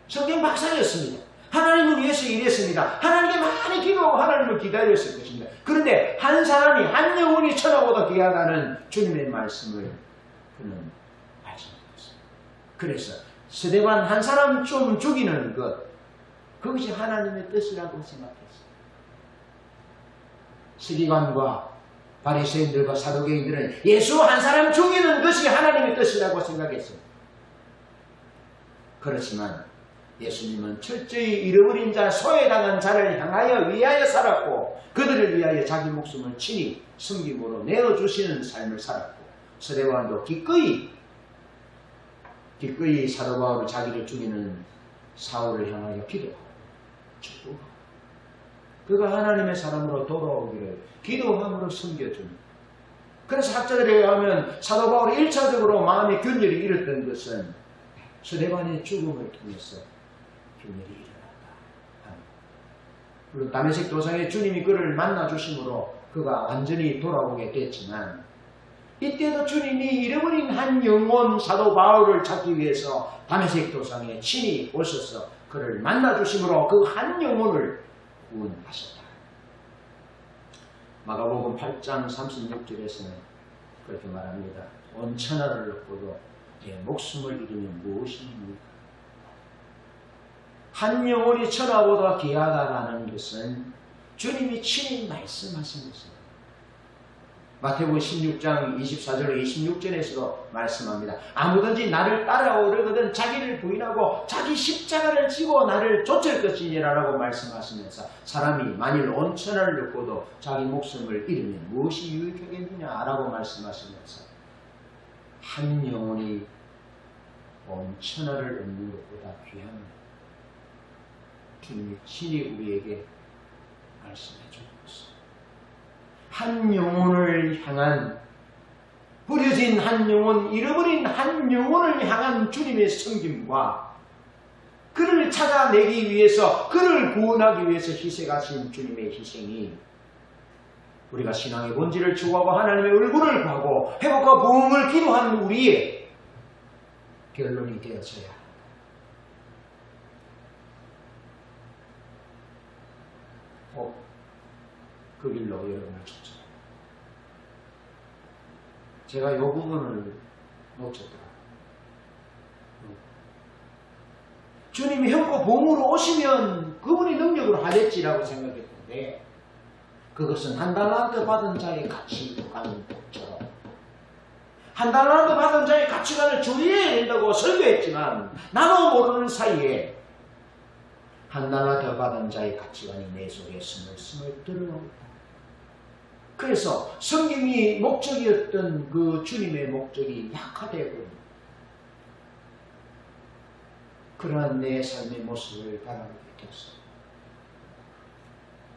성경 박사였습니다. 하나님을 위해서 일했습니다. 하나님께 많이 기도하고 하나님을 기다렸을 것입니다. 그런데 한 사람이, 한 영혼이 천하보다 귀하다는 주님의 말씀을 그는 알지 못했습니다. 그래서 스데반 한 사람 좀 죽이는 것, 그것이 하나님의 뜻이라고 생각했습니다. 서기관과 바리새인들과 사두개인들은 예수 한 사람 죽이는 것이 하나님의 뜻이라고 생각했습니다. 그렇지만 예수님은 철저히 잃어버린 자, 소외당한 자를 향하여 위하여 살았고 그들을 위하여 자기 목숨을 친히 섬김으로 내어주시는 삶을 살았고, 스데반도 기꺼이 사도 바울을 자기를 죽이는 사울을 향하여 기도하고 축복하고 그가 하나님의 사람으로 돌아오기를 기도함으로 섬겨줍니다. 그래서 학자들에 의하면 사도 바울이 1차적으로 마음의 균열이 일었던 것은 스데반의 죽음을 통해서 균열이 일어났다 합니다. 물론 다메섹 도상에 주님이 그를 만나주심으로 그가 완전히 돌아오게 됐지만, 이때도 주님이 잃어버린 한 영혼 사도 바울을 찾기 위해서 다메섹 도상에 친히 오셔서 그를 만나주심으로 그 한 영혼을 구원하셨다. 마가복음 8장 36절에서는 그렇게 말합니다. 온 천하를 얻고도 내 목숨을 잃으면 무엇입니까? 한 영혼이 천하보다 귀하다라는 것은 주님이 친히 말씀하신 것입니다. 마태복음 16장 24절 26절에서도 말씀합니다. 아무든지 나를 따라오려거든 자기를 부인하고 자기 십자가를 지고 나를 좇을 것이니라라고 말씀하시면서, 사람이 만일 온 천하를 얻고도 자기 목숨을 잃으면 무엇이 유익하겠느냐라고 말씀하시면서 한 영혼이 온 천하를 얻는 것보다 귀합니다. 주님이 친히 우리에게 말씀해 주고 있습니다. 한 영혼을 향한, 버려진 한 영혼, 잃어버린 한 영혼을 향한 주님의 섬김과 그를 찾아내기 위해서, 그를 구원하기 위해서 희생하신 주님의 희생이 우리가 신앙의 본질을 추구하고 하나님의 얼굴을 구하고 회복과 부흥을 기도하는 우리의 결론이 되어져야 합니다. 그 길로 여러분을 쫓아요. 제가 이 부분을 놓쳤더라고요. 주님이 형과 보응으로 오시면 그분이 능력으로 하겠지라고 생각했는데, 그것은 한 달란트 받은 자의 가치관처럼, 한 달란트 받은 자의 가치관을 조리해야 된다고 설교했지만 나도 모르는 사이에 한나가 더 받은 자의 가치관이 내 속에 스물스물 드러나옵니다. 그래서 섬김이 목적이었던 그 주님의 목적이 약화되고 그러한 내 삶의 모습을 바라보게 되었습니다.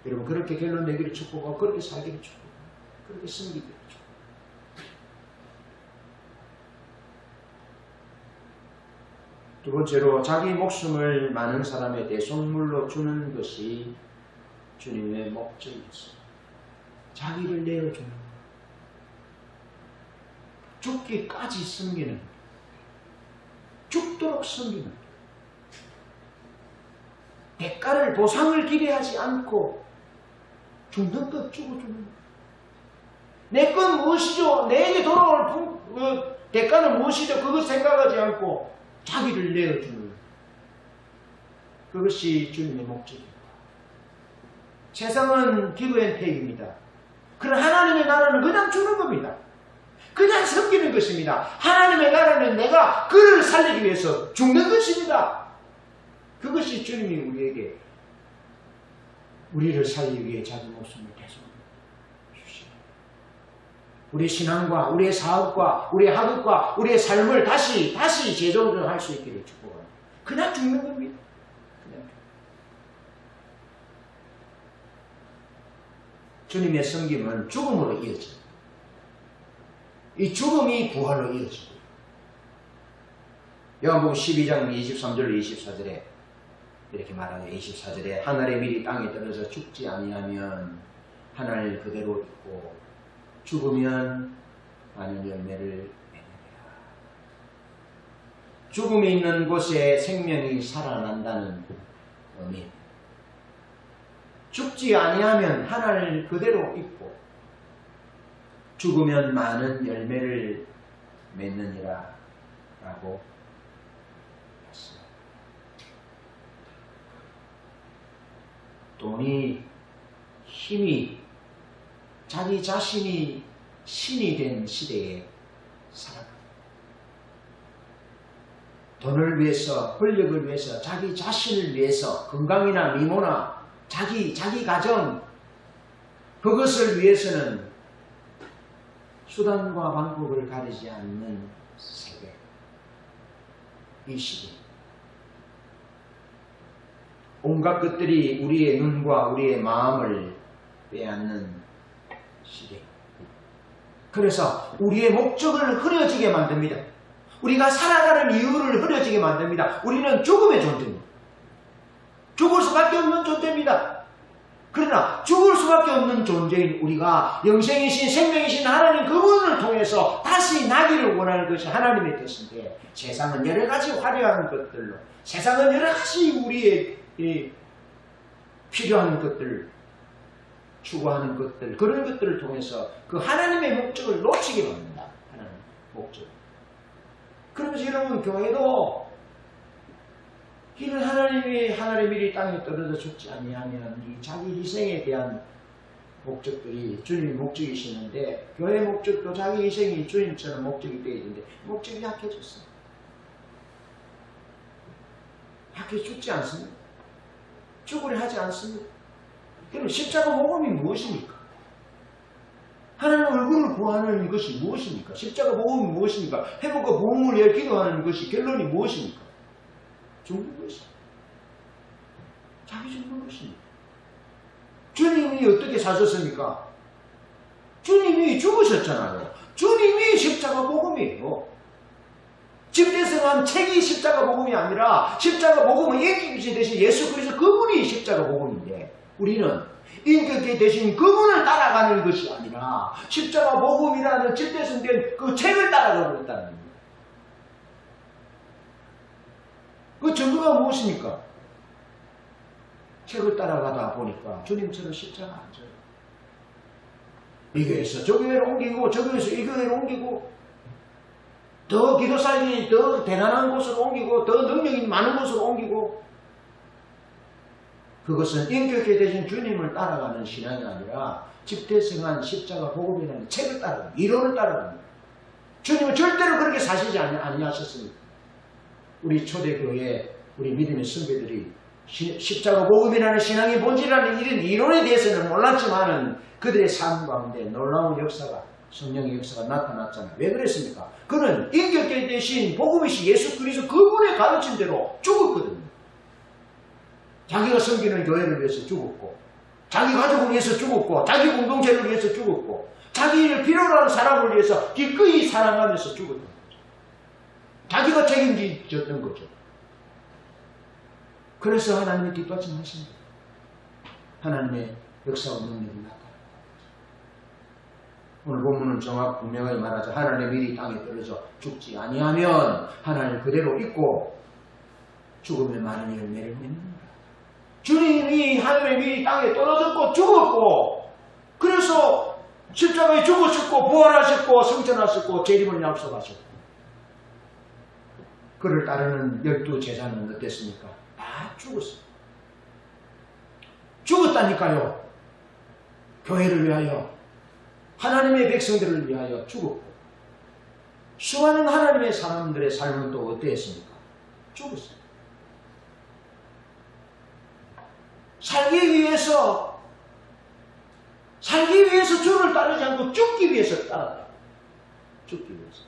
여러분 그렇게 결론 내기를 축복하고 그렇게 살기를 축복하고 그렇게 섬기기를 축복합니다. 두 번째로 자기 목숨을 많은 사람의 대속물로 주는 것이 주님의 목적이었습니다. 자기를 내어주는 것. 죽기까지 섬기는 것. 죽도록 섬기는 것. 대가를 보상을 기대하지 않고 죽는 것 죽어주는 것. 내 건 무엇이죠? 내게 돌아올 대가는 무엇이죠? 그것 생각하지 않고 자기를 내어주는 것. 그것이 주님의 목적입니다. 세상은 기브앤테이크입니다. 그러나 하나님의 나라는 그냥 주는 겁니다. 그냥 섬기는 것입니다. 하나님의 나라는 내가 그를 살리기 위해서 죽는 것입니다. 그것이 주님이 우리를 살리기 위해 자기 목숨을 대속해 주시고 우리의 신앙과 우리의 사업과 우리의 학업과 우리의 삶을 다시 재정전할 수 있기를 축복합니다. 그냥 죽는 겁니다. 주님의 섬김은 죽음으로 이어집니다. 이 죽음이 부활로 이어집니다. 요한복음 12장 23절 24절에 이렇게 말하죠. 24절에 하늘의 밀이 땅에 떨어져 죽지 아니하면 하늘 그대로 있고 죽으면 많은 열매를 맺느니라. 죽음이 있는 곳에 생명이 살아난다는 의미입니다. 죽지 아니하면 하늘 그대로 있고 죽으면 많은 열매를 맺느니라 라고 했습니다. 돈이 힘이 자기 자신이 신이 된 시대에 살아갑니다. 돈을 위해서 권력을 위해서 자기 자신을 위해서 건강이나 미모나 자기 가정 그것을 위해서는 수단과 방법을 가리지 않는 세계 이 시대 온갖 것들이 우리의 눈과 우리의 마음을 빼앗는 시대 그래서 우리의 목적을 흐려지게 만듭니다. 우리가 살아가는 이유를 흐려지게 만듭니다. 우리는 죽음의 존재입니다. 죽을 수밖에 없는 존재입니다. 그러나 죽을 수밖에 없는 존재인 우리가 영생이신 생명이신 하나님 그분을 통해서 다시 나기를 원하는 것이 하나님의 뜻인데 세상은 여러 가지 화려한 것들로 세상은 여러 가지 우리의 필요한 것들 추구하는 것들 그런 것들을 통해서 그 하나님의 목적을 놓치게 만든다. 하나님의 목적. 그러면서 여러분 교회도 이는 하나님의 일이 땅에 떨어져 죽지 아니하면 이 자기 희생에 대한 목적들이 주님의 목적이시는데 교회의 목적도 자기 희생이 주님처럼 목적이 되어야 되는데 목적이 약해졌어요. 약해 죽지 않습니다. 죽으려 하지 않습니다. 그럼 십자가 복음이 무엇입니까? 하나님 얼굴을 구하는 것이 무엇입니까? 십자가 복음이 무엇입니까? 회복과 복음을 위해 기도하는 것이 결론이 무엇입니까? 죽는 것입니다. 자기 죽는 것입니다. 주님이 어떻게 사셨습니까? 주님이 죽으셨잖아요. 주님이 십자가 복음이에요. 집대성한 책이 십자가 복음이 아니라 십자가 복음은 인격이 되신 예수 그리스도 그분이 십자가 복음인데 우리는 인격이 되신 그분을 따라가는 것이 아니라 십자가 복음이라는 집대성된 그 책을 따라가고 있다는 겁니다. 그 증거가 무엇입니까? 책을 따라가다 보니까 주님처럼 십자가 안 져요. 이 교회에서 저 교회로 옮기고 저 교회에서 이 교회로 옮기고 더 기도살기 더 대단한 곳으로 옮기고 더 능력이 많은 곳으로 옮기고 그것은 인격에 되신 주님을 따라가는 신앙이 아니라 집대성한 십자가 복음이라는 책을 따라가는 이론을 따라가는 주님은 절대로 그렇게 사시지 아니하셨습니다. 우리 초대교회 우리 믿음의 선배들이 십자가 복음이라는 신앙의 본질이라는 이런 이론에 대해서는 몰랐지만은 그들의 삶 가운데 놀라운 역사가, 성령의 역사가 나타났잖아요. 왜 그랬습니까? 그는 인격계 대신 복음이신 예수 그리스도 그분의 가르침대로 죽었거든요. 자기가 섬기는 교회를 위해서 죽었고, 자기 가족을 위해서 죽었고, 자기 공동체를 위해서 죽었고, 자기를 필요로 하는 사람을 위해서 기꺼이 사랑하면서 죽었던 거죠. 자기가 책임졌던 거죠. 그래서 하나님의 뒷받침하신 거예요. 하나님의 역사와 능력이 나타납니다. 오늘 본문은 정확 분명하게 말하죠. 하나님의 밀이 땅에 떨어져 죽지 아니하면 하나님을 그대로 잊고 죽음의 많은 열매를 맺는다. 주님이 하나님의 밀이 땅에 떨어졌고 죽었고, 그래서 십자가에 죽으셨고 부활하셨고 승천하셨고 재림을 약속하셨고, 그를 따르는 12제자는 어땠습니까? 다 죽었어요. 죽었다니까요. 교회를 위하여, 하나님의 백성들을 위하여 죽었고, 수많은 하나님의 사람들의 삶은 또 어땠습니까? 죽었어요. 살기 위해서 주를 따르지 않고 죽기 위해서 따랐다. 죽기 위해서.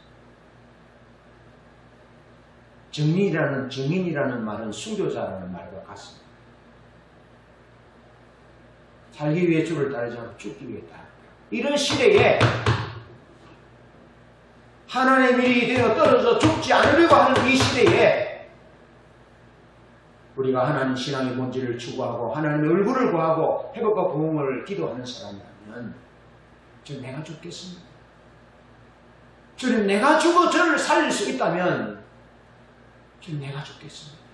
정인이라는 말은 순교자라는 말과 같습니다. 살기 위해 주를 따르지 않고 죽기 위해 따랐다. 이런 시대에 하나님의 밀이 되어 떨어져 죽지 않으려고 하는 이 시대에 우리가 하나님 신앙의 본질을 추구하고 하나님의 얼굴을 구하고 회복과 부흥을 기도하는 사람이라면, 주님 내가 죽겠습니다. 주님 내가 죽어 저를 살릴 수 있다면 주님 내가 죽겠습니다.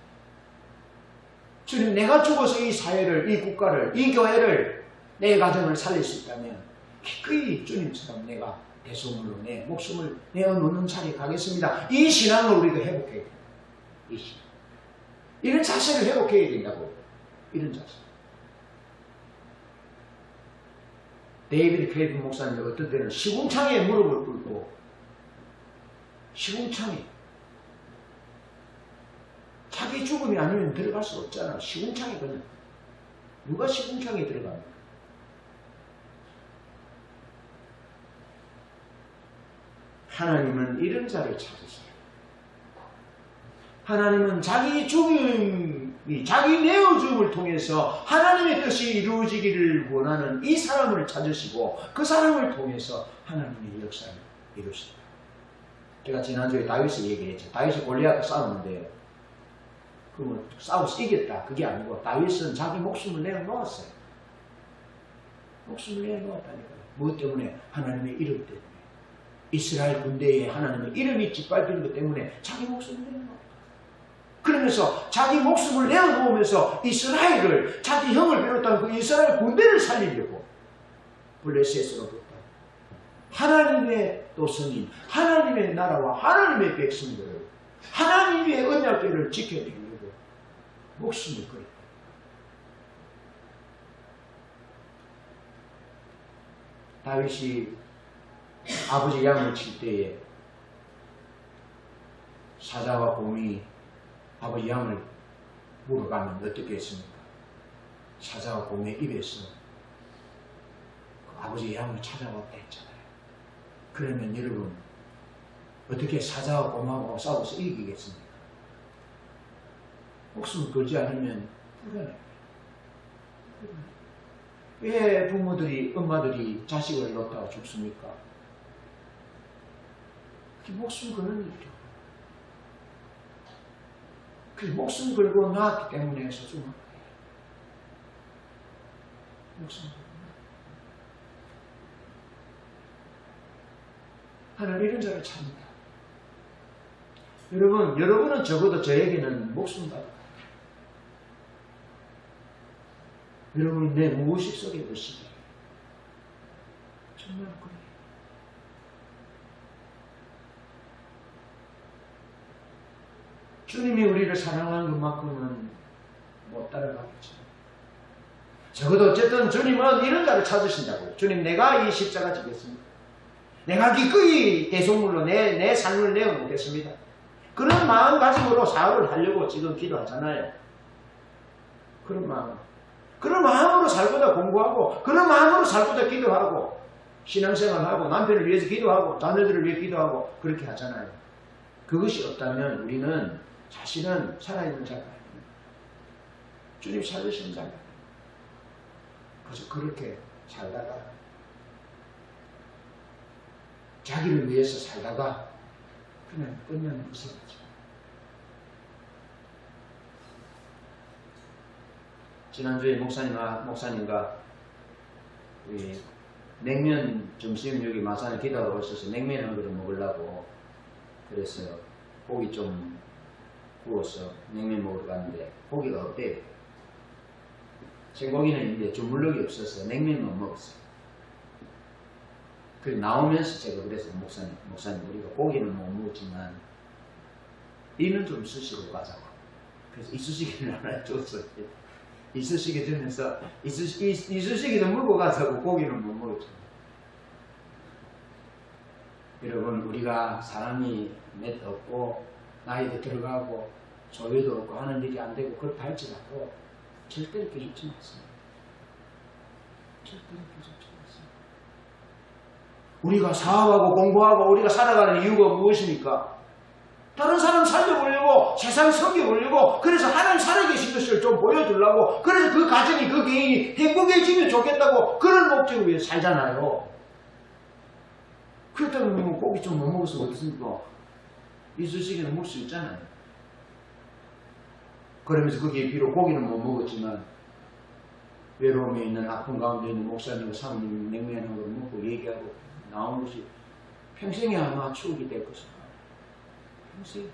주님 내가 죽어서 이 사회를, 이 국가를, 이 교회를, 내 가정을 살릴 수 있다면 기꺼이 주님처럼 내가 대소물로 내 목숨을 내어놓는 자리에 가겠습니다. 이 신앙을 우리가 회복해야 됩니다. 이 신앙. 이런 자세를 회복해야 된다고. 이런 자세. 데이비드 크레이프 목사님 어떤 때는 시궁창에 무릎을 꿇고, 시궁창에 자기 죽음이 아니면 들어갈 수 없잖아. 시궁창에 그냥. 누가 시궁창에 들어갑니까? 하나님은 이런 자를 찾으세요. 하나님은 자기 죽음이, 자기 내어줌을 통해서 하나님의 뜻이 이루어지기를 원하는 이 사람을 찾으시고 그 사람을 통해서 하나님의 역사를 이루십니다. 제가 지난주에 다윗을 얘기했죠. 다윗이 골리앗과 싸웠는데 그러면 싸워서 이겼다. 그게 아니고 다윗은 자기 목숨을 내어놓았어요. 목숨을 내어놓았다니까요. 무엇 때문에? 하나님의 이름 때문에. 이스라엘 군대에 하나님의 이름이 짓밟히는 것 때문에 자기 목숨을 내어놓았다. 그러면서 자기 목숨을 내어놓으면서 이스라엘을, 자기 형을 비롯한 그 이스라엘 군대를 살리려고 블레셋으로부터 하나님의 또 성인, 하나님의 나라와 하나님의 백성들을, 하나님의 언약궤를 지켜드리려고 목숨을 걸었다. 다윗이 아버지 양을 칠 때에 사자와 곰이 아버지 양을 물어가면 어떻게 했습니까? 사자와 곰의 입에서 그 아버지 양을 찾아왔다 했잖아요. 그러면 여러분 어떻게 사자와 곰하고 싸워서 이기겠습니까? 목숨을 걸지 않으면 불가능해요. 왜 부모들이, 엄마들이 자식을 놓다가 죽습니까? 목숨 거는 일이죠. 그래서 목숨 걸고 낳았기 때문에 소중한 거예요. 목숨 걸고. 하나님 이런 자를 찾는다. 여러분은 적어도 저에게는 목숨 받아요. 여러분이 내 무의식 속에 보시기에 정말 그래요. 주님이 우리를 사랑하는 것만큼은 못 따라가겠죠. 적어도 어쨌든 주님은 이런 자를 찾으신다고요. 주님 내가 이 십자가 지겠습니다. 내가 기꺼이 대속물로 내 삶을 내어놓겠습니다. 그런 마음가짐으로 사업을 하려고 지금 기도하잖아요. 그런 마음. 그런 마음으로 살고자 공부하고, 그런 마음으로 살고자 기도하고, 신앙생활하고, 남편을 위해서 기도하고, 자녀들을 위해 기도하고, 그렇게 하잖아요. 그것이 없다면 우리는 자신은 살아있는 자가 아닙니다. 주님 살으신 자가. 그래서 그렇게 살다가, 자기를 위해서 살다가, 그냥 끝내는 것이죠. 지난주에 목사님과 냉면 점심 여기 마산에 기도하러 오셔서 냉면 한 그릇 먹으려고 그래서 고기 좀 구워서 냉면 먹으러 갔는데 고기가 없대요. 생고기는 있는데 주물럭이 없어서 냉면만 먹었어요. 그래서 나오면서 제가 그래서 목사님 우리가 고기는 못 먹었지만 이는 좀 쓰시고 가자고. 그래서 이쑤시개를 하나 줬어요. 이쑤시개 주면서 이쑤시개는 물고 가자고 고기는 못 먹었죠. 여러분 우리가 사람이 몇 없고 나이도 들어가고 소유도 없고 하는 일이 안 되고 그렇다 할지라도 절대로 기죽지 마세요. 절대로 기죽지 마세요. 우리가 사업하고 공부하고 우리가 살아가는 이유가 무엇입니까? 다른 사람 살려보려고 세상 섬겨보려고 그래서 하나님 살아계신 것을 좀 보여주려고 그래서 그 가정이 그 개인이 행복해지면 좋겠다고 그런 목적을 위해 살잖아요. 그렇다면 고기 좀 못 먹어서 어떻습니까? 이쑤시개는 먹을 수 있잖아요. 그러면서 거기에 비록 고기는 못 먹었지만 외로움에 있는 아픈 가운데 있는 목사님과 사모님 냉면한 걸 먹고 얘기하고 나온 것이 평생에 아마 추억이 될 것입니다. 평생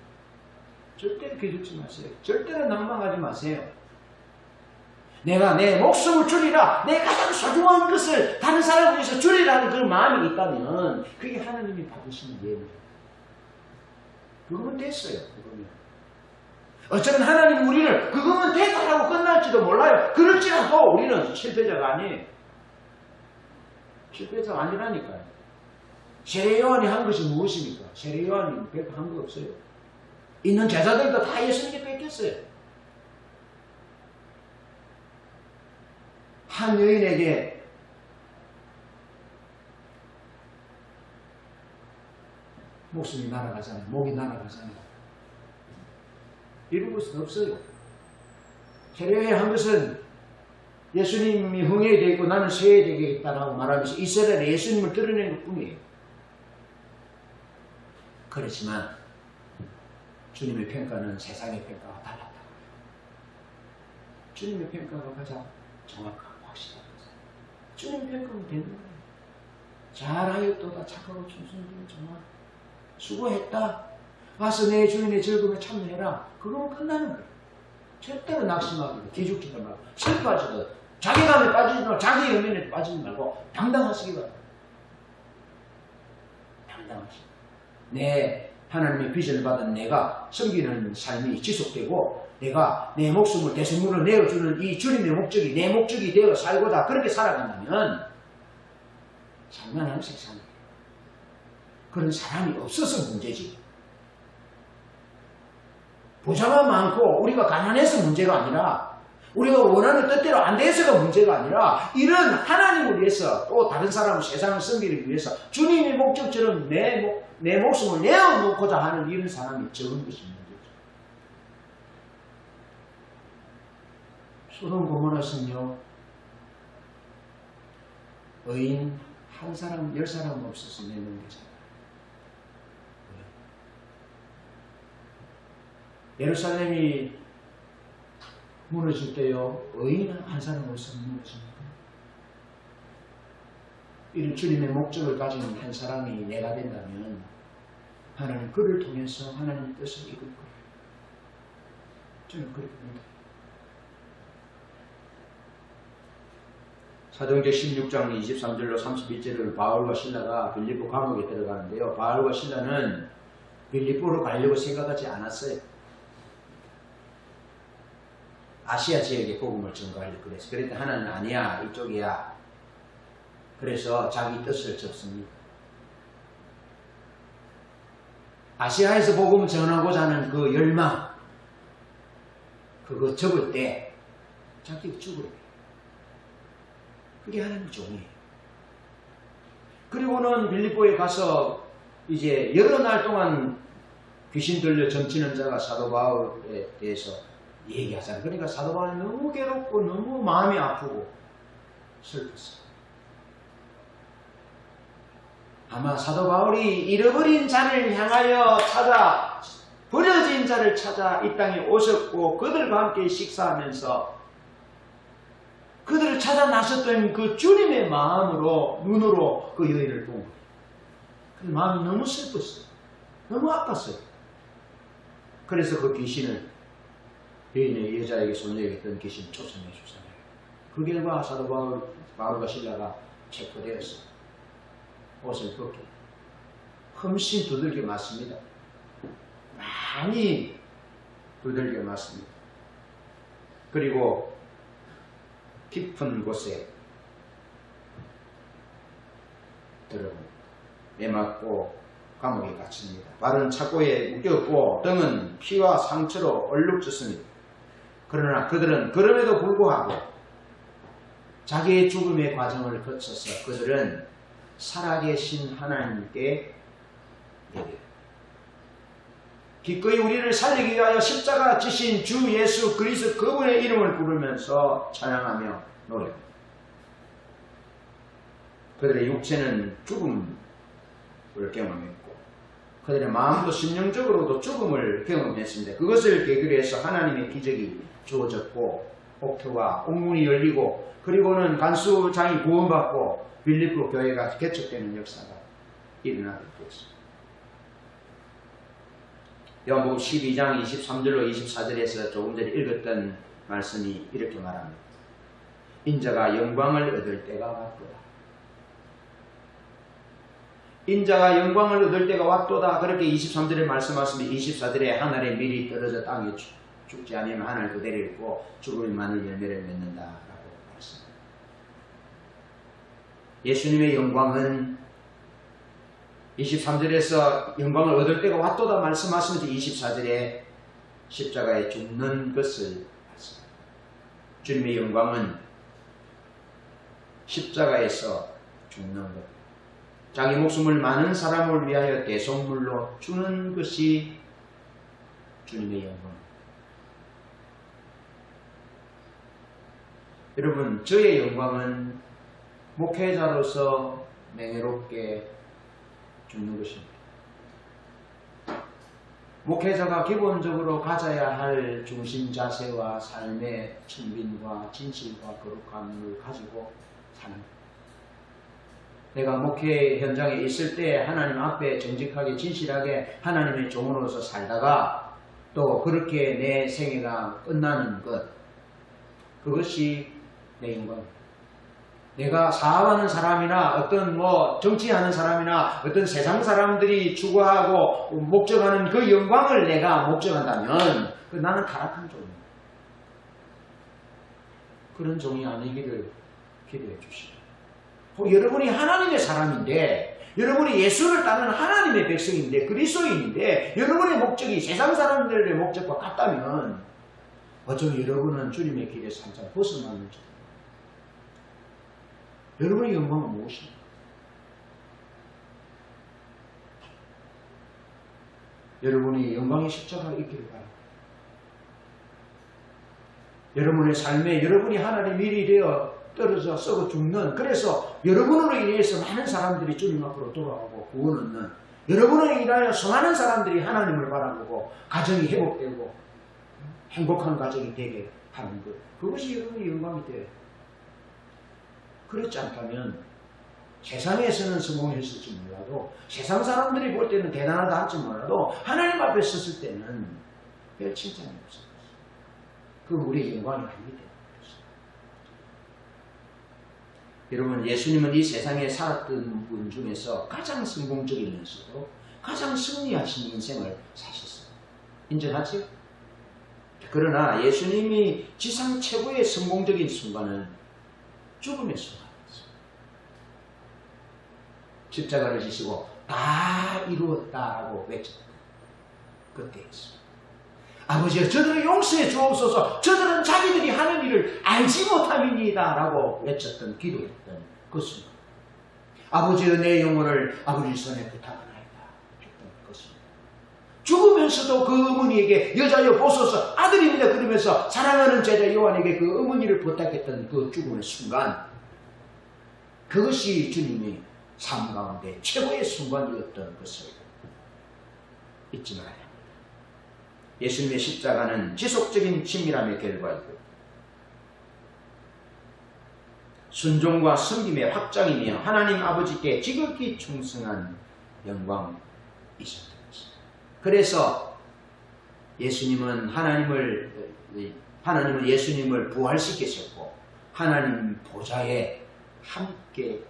절대로 기죽지 마세요. 절대로 낭망하지 마세요. 내가 내 목숨을 줄이라 내 가장 소중한 것을 다른 사람을 위해서 줄이라는 그런 마음이 있다면 그게 하나님이 받으시는 예입니다. 그거면 됐어요. 그거면. 어쩌면 하나님 우리를 그거면 됐다라고 끝날지도 몰라요. 그럴지라도 우리는 실패자가 아니에요. 실패자가 아니라니까요. 세례 요한이 한 것이 무엇입니까? 세례 요한이 별거 한 거 없어요. 있는 제자들도 다 예수님께 뺏겼어요. 한 여인에게 목숨이 날아가잖아요. 목이 날아가잖아요. 이런 것은 없어요. 세례 한 것은 예수님이 흥해야 되고 나는 세야 되겠다라고 말하면서 이스라엘에 예수님을 드러낸 것 뿐이에요. 그렇지만 주님의 평가는 세상의 평가와 달랐다. 주님의 평가가 가장 정확하고 확실하다. 주님의 평가는 되는 거예요. 잘하였도다 착하고 충성되고 정말 수고했다. 와서 내 주님의 즐거움에 참여해라. 그거면 끝나는 거예요. 절대로 낙심하기도 기죽지도 말고 슬퍼하지도 자괴감에 빠지지 말고 자기 연민에 빠지지 말고 당당하시기 바랍니다. 당당하시기. 내 하나님의 비전을 받은 내가 섬기는 삶이 지속되고 내가 내 목숨을 대성물을 내어주는 이 주님의 목적이 내 목적이 되어 살고자 그렇게 살아간다면 장난하는 세상이에요. 그런 사람이 없어서 문제지. 부자가 많고 우리가 가난해서 문제가 아니라 우리가 원하는 뜻대로 안 돼서가 문제가 아니라 이런 하나님을 위해서 또 다른 사람 세상을 섬기기 위해서 주님의 목적처럼 내 목숨을 내어놓고자 하는 이런 사람이 적은 것이 문제죠. 소돔 고모라는요 의인 한 사람 10사람 없어서 멸망되잖아요. 예루살렘이 무너질 때요 의인 한 사람 없어서 무너집니다. 이런 주님의 목적을 가진 한 사람이 내가 된다면 하나님 그를 통해서 하나님의 뜻을 이룰 거예요. 저는 그렇게 봅니다. 사도행전 16장 23절로 31절을 바울과 신라가 빌립보 감옥에 들어가는데요. 바울과 신라는 빌립보로 가려고 생각하지 않았어요. 아시아 지역에 복음을 전가하려고 그랬어요. 그런데 하나는 아니야 이쪽이야. 그래서 자기 뜻을 접습니다. 아시아에서 복음을 전하고자 하는 그 열망 그거 접을 때 자기가 죽으래. 그게 하나님의 종이에요. 그리고는 빌립보에 가서 이제 여러 날 동안 귀신 들려 점치는 자가 사도 바울에 대해서 얘기하잖아요. 그러니까 사도 바울이 너무 괴롭고 너무 마음이 아프고 슬펐어요. 아마 사도 바울이 잃어버린 자를 향하여 찾아, 버려진 자를 찾아 이 땅에 오셨고 그들과 함께 식사하면서 그들을 찾아 나섰던 그 주님의 마음으로, 눈으로 그 여인을 본 거예요. 그 마음이 너무 슬펐어요. 너무 아팠어요. 그래서 그 귀신을, 여인의 여자에게 손녀에게던 귀신을 쫓아내 주잖아요. 그 결과 사도 바울과 실라가 체포되었어요. 옷을 벗고 흠씬 두들겨 맞습니다. 많이 두들겨 맞습니다. 그리고 깊은 곳에 들어갑니다. 매맞고 감옥에 갇힙니다. 발은 착고에 묶였고 등은 피와 상처로 얼룩졌습니다. 그러나 그들은 그럼에도 불구하고 자기의 죽음의 과정을 거쳐서 그들은 살아계신 하나님께 예배해요. 기꺼이 우리를 살리기 위하여 십자가 지신 주 예수 그리스도 그분의 이름을 부르면서 찬양하며 노래합니다. 그들의 육체는 죽음을 경험했고 그들의 마음도 심령적으로도 죽음을 경험했습니다. 그것을 계기로 해서 하나님의 기적이 주어졌고 옥토와 옥문이 열리고 그리고는 간수장이 구원받고 빌립보 교회가 개척되는 역사가 일어나게 되었습니다. 요한복음 12장 23절로 24절에서 조금 전에 읽었던 말씀이 이렇게 말합니다. 인자가 영광을 얻을 때가 왔도다. 인자가 영광을 얻을 때가 왔도다. 그렇게 23절에 말씀하시면 24절에 하늘의 밀이 떨어져 땅에 죽지 않으면 하늘 그대로 있고 죽음이 많은 열매를 맺는다라고 말씀합니다. 예수님의 영광은 23절에서 영광을 얻을 때가 왔도다 말씀하시면서 24절에 십자가에 죽는 것을 말씀합니다. 주님의 영광은 십자가에서 죽는 것, 자기 목숨을 많은 사람을 위하여 대속물로 주는 것이 주님의 영광입니다. 여러분, 저의 영광은 목회자로서 명예롭게 죽는 것입니다. 목회자가 기본적으로 가져야 할 중심 자세와 삶의 천빈과 진실과 거룩함을 가지고 사는 것. 내가 목회 현장에 있을 때 하나님 앞에 정직하게 진실하게 하나님의 종으로서 살다가 또 그렇게 내 생애가 끝나는 것, 그것이 내 영광입니다. 내가 사업하는 사람이나 어떤 정치하는 사람이나 어떤 세상 사람들이 추구하고 목적하는 그 영광을 내가 목적한다면 나는 타락한 종입니다. 그런 종이 아니기를 기도해 주시오. 여러분이 하나님의 사람인데, 여러분이 예수를 따르는 하나님의 백성인데, 그리스도인인데 여러분의 목적이 세상 사람들의 목적과 같다면 어쩌면 여러분은 주님의 길에서 한참 벗어나는지. 여러분의 영광은 무엇입니까? 여러분이 영광의 십자가가 있기를 바랍니다. 여러분의 삶에 여러분이 하나님의 밀이 되어 떨어져 썩어 죽는, 그래서 여러분으로 인해서 많은 사람들이 주님 앞으로 돌아오고 구원 얻는, 여러분으로 인하여 수많은 사람들이 하나님을 바라보고 가정이 회복되고 행복한 가정이 되게 하는 것, 그것이 여러분의 영광이 돼요. 그렇지 않다면 세상에서는 성공했을지 몰라도, 세상 사람들이 볼 때는 대단하다 할지 몰라도 하나님 앞에 섰을 때는 별 칭찬이 없어요. 그건 우리의 영광이 아니기 때문에 그렇습니다. 여러분, 예수님은 이 세상에 살았던 분 중에서 가장 성공적이면서도 가장 승리하신 인생을 사셨어요. 인정하죠? 그러나 예수님이 지상 최고의 성공적인 순간은 죽음의 순간이었어요. 십자가를 지시고 다 이루었다라고 외쳤다. 그때였어요. 아버지여 저들을 용서해 주옵소서. 저들은 자기들이 하는 일을 알지 못함이니이다 라고 외쳤던 기도했던 그 순간 아버지여 내 영혼을 아버지 손에 부탁하나이다 했던 것입니다. 죽으면서도 그 어머니에게 여자여 보소서 아들입니다 그러면서 사랑하는 제자 요한에게 그 어머니를 부탁했던 그 죽음의 순간 그것이 주님의 삶 가운데 최고의 순간이었던 것을 잊지 말아야 합니다. 예수님의 십자가는 지속적인 친밀함의 결과이고 순종과 섬김의 확장이며 하나님 아버지께 지극히 충성한 영광이 있었던 것입니다. 그래서 예수님은 하나님은 예수님을 부활시키셨고 하나님 보좌에 함께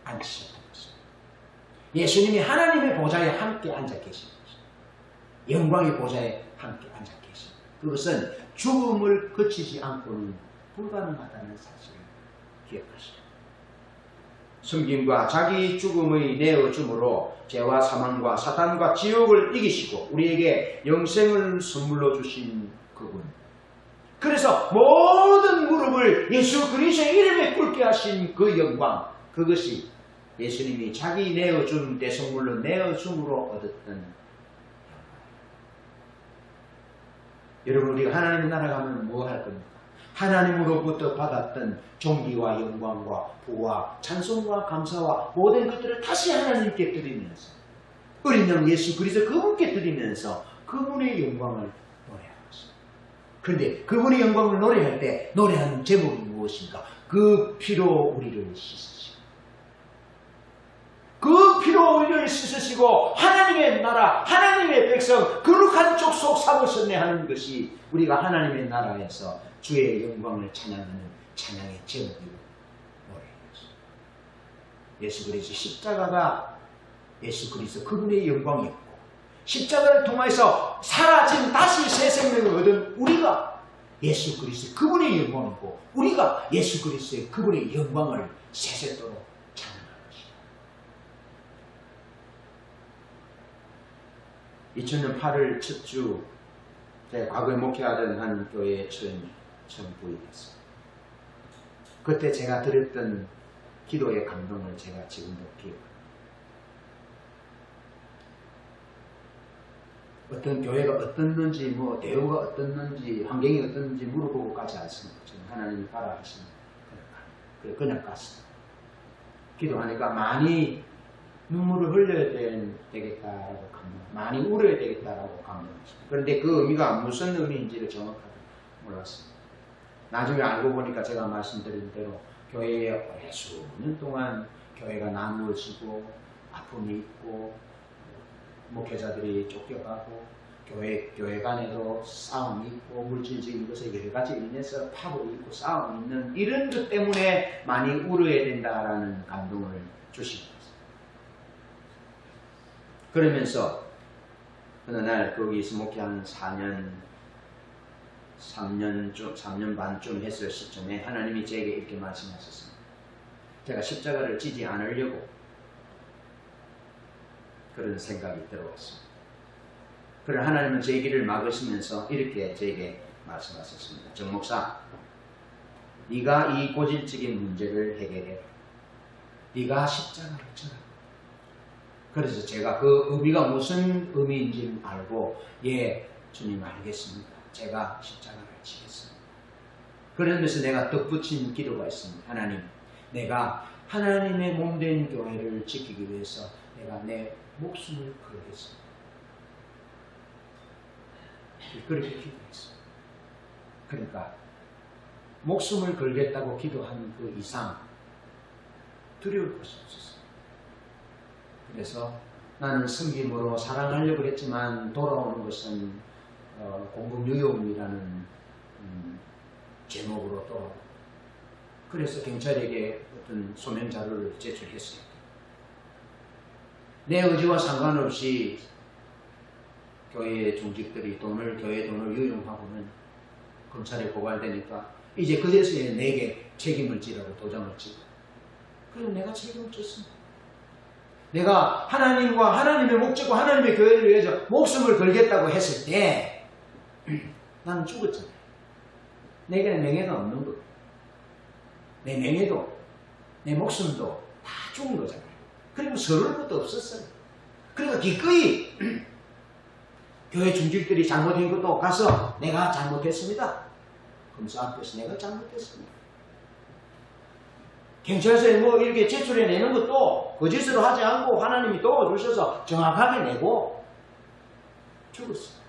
앉으셨던 것입니다. 예수님이 하나님의 보좌에 함께 앉아 계신 것입니다. 영광의 보좌에 함께 앉아 계십니다. 그것은 죽음을 거치지 않고는 불가능하다는 사실을 기억하시오. 섬김과 자기 죽음의 내어줌으로 죄와 사망과 사탄과 지옥을 이기시고 우리에게 영생을 선물로 주신 그분. 그래서 모든 무릎을 예수 그리스도의 이름에 꿇게 하신 그 영광, 그것이 예수님이 자기 내어준 대성물로 내어줌으로 얻었던 여러분 우리가 하나님 나라 가면 뭐 할 겁니까? 하나님으로부터 받았던 존귀와 영광과 부와 찬송과 감사와 모든 것들을 다시 하나님께 드리면서 어린 양 예수 그리스도 그분께 드리면서 그분의 영광을 노래하는 것입니다. 그런데 그분의 영광을 노래할 때 노래하는 제목이 무엇인가? 그 피로 우리를 씻으시고 그 피로 우리를 씻으시고 하나님의 나라 하나님의 백성 거룩한 족속 삼으셨네 하는 것이 우리가 하나님의 나라에서 주의 영광을 찬양하는 찬양의 제목이고 노래였습니다. 예수 그리스도 십자가가 예수 그리스도 그분의 영광이었고 십자가를 통해서 사라진 다시 새 생명을 얻은 우리가 예수 그리스도 그분의 영광이고 우리가 예수 그리스도의 그분의 영광을 세세토록 찬양하는 것입니다. 2000년 8월 첫 주 제가 과거에 목회하던 한 교회에 처음 부임했습니다. 그때 제가 드렸던 기도의 감동을 제가 지금도 기억합니다. 어떤 교회가 어떻는지 뭐 대우가 어떻는지 환경이 어떻는지 물어보고 가지 않습니다. 저는 하나님이 가라 하시면 그냥 갔습니다. 기도하니까 많이 눈물을 흘려야 되겠다라고 감동, 많이 울어야 되겠다라고 감동했습니다. 그런데 그 의미가 무슨 의미인지를 정확하게 몰랐습니다. 나중에 알고 보니까 제가 말씀드린 대로 교회에 수년 동안 교회가 나누어지고 아픔이 있고 목회자들이 쫓겨가고 교회 간에도 싸움이 있고 물질적인 것에 여러 가지 인해서 파벌이 있고 싸움이 있는 이런 것 때문에 많이 울어야 된다라는 감동을 주신 것입니다. 그러면서 어느 날 거기서 목회한 3년 반쯤 했을 시점에 하나님이 제게 이렇게 말씀하셨습니다. 제가 십자가를 지지 않으려고 그런 생각이 들어왔습니다. 그러나 하나님은 제 길을 막으시면서 이렇게 제게 말씀하셨습니다. 정 목사, 네가 이 고질적인 문제를 해결해. 네가 십자가를 져라. 그래서 제가 그 의미가 무슨 의미인지 알고 예, 주님 알겠습니다. 제가 십자가를 지겠습니다. 그러면서 내가 덧붙인 기도가 있습니다. 하나님, 내가 하나님의 몸된 교회를 지키기 위해서 내가 내 목숨을 걸겠습니다. 그렇게 기도했습니다. 그러니까 목숨을 걸겠다고 기도한 그 이상 두려울 것이 없었습니다. 그래서 나는 섬김으로 사랑하려고 했지만 돌아오는 것은 공급유용이라는 제목으로 또 그래서 경찰에게 어떤 소명 자료를 제출했어요. 내 의지와 상관없이 교회 중직들이 교회 돈을 유용하고는 검찰에 고발되니까 이제 그제서야 내게 책임을 지라고 도장을 찍고 그래서 내가 책임을 졌습니다. 내가 하나님과 하나님의 목적과 하나님의 교회를 위해서 목숨을 걸겠다고 했을 때 나는 죽었잖아요. 내게는 명예가 없는 거예요. 내 명예도 내 목숨도 다 죽은 거잖아요. 그리고 서러울 것도 없었어요. 그러니까 기꺼이 교회 중직들이 잘못한 것도 가서 내가 잘못했습니다. 검사 앞에서 내가 잘못했습니다. 경찰서에 뭐 이렇게 제출해 내는 것도 거짓으로 하지 않고 하나님이 도와주셔서 정확하게 내고 죽었어요.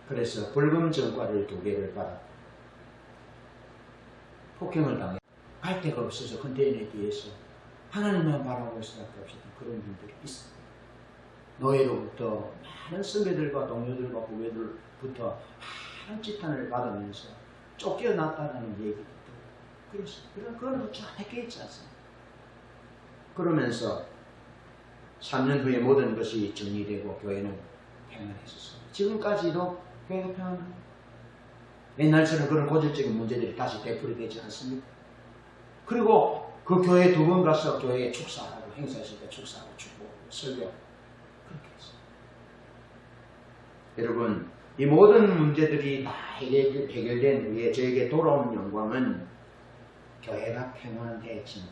그래서 벌금 전과를 2개를 받았고 폭행을 당해 갈 데가 없어서 컨테이너에 뒤에서 하나님만 바라보고 수밖에 없었던 그런 분들이 있습니다. 노예로부터 많은 선배들과 동료들과 후배들부터 많은 지탄을 받으면서 쫓겨났다는 얘기도 그렇습니다. 그건 쫙 있지 않습니까? 그러면서 3년 후에 모든 것이 정리되고 교회는 평안했었습니다. 지금까지도 교회가 평안합니다. 옛날처럼 그런 고질적인 문제들이 다시 되풀이되지 않습니다. 그리고 그 교회에 2번 가서 교회에 축사하고 행사 있을 때 축사하고 축복하고 설교 그렇게 했어요. 여러분 이 모든 문제들이 다 해결된 후에 저에게 돌아온 영광은 교회가 평안해진 것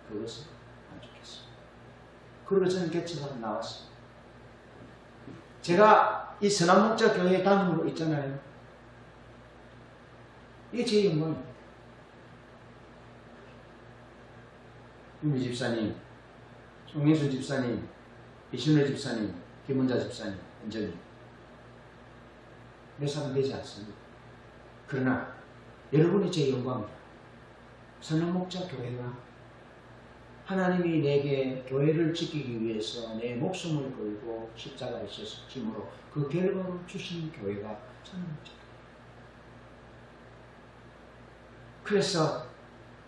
그것을 만족했습니다. 그리고 저는 개척하러 나왔습니다. 제가 이 선한목자 교회에 다니고 있잖아요. 이게 제 영광입니다. 윤미 집사님, 송민수 집사님, 이신우 집사님, 김은자 집사님, 은정님 몇 사람 되지 않습니다. 그러나 여러분이 제 영광입니다. 선한목자 교회가 하나님이 내게 교회를 지키기 위해서 내 목숨을 걸고 십자가에 졌음으로 그 결과로 주신 교회가 선한목자 교회. 그래서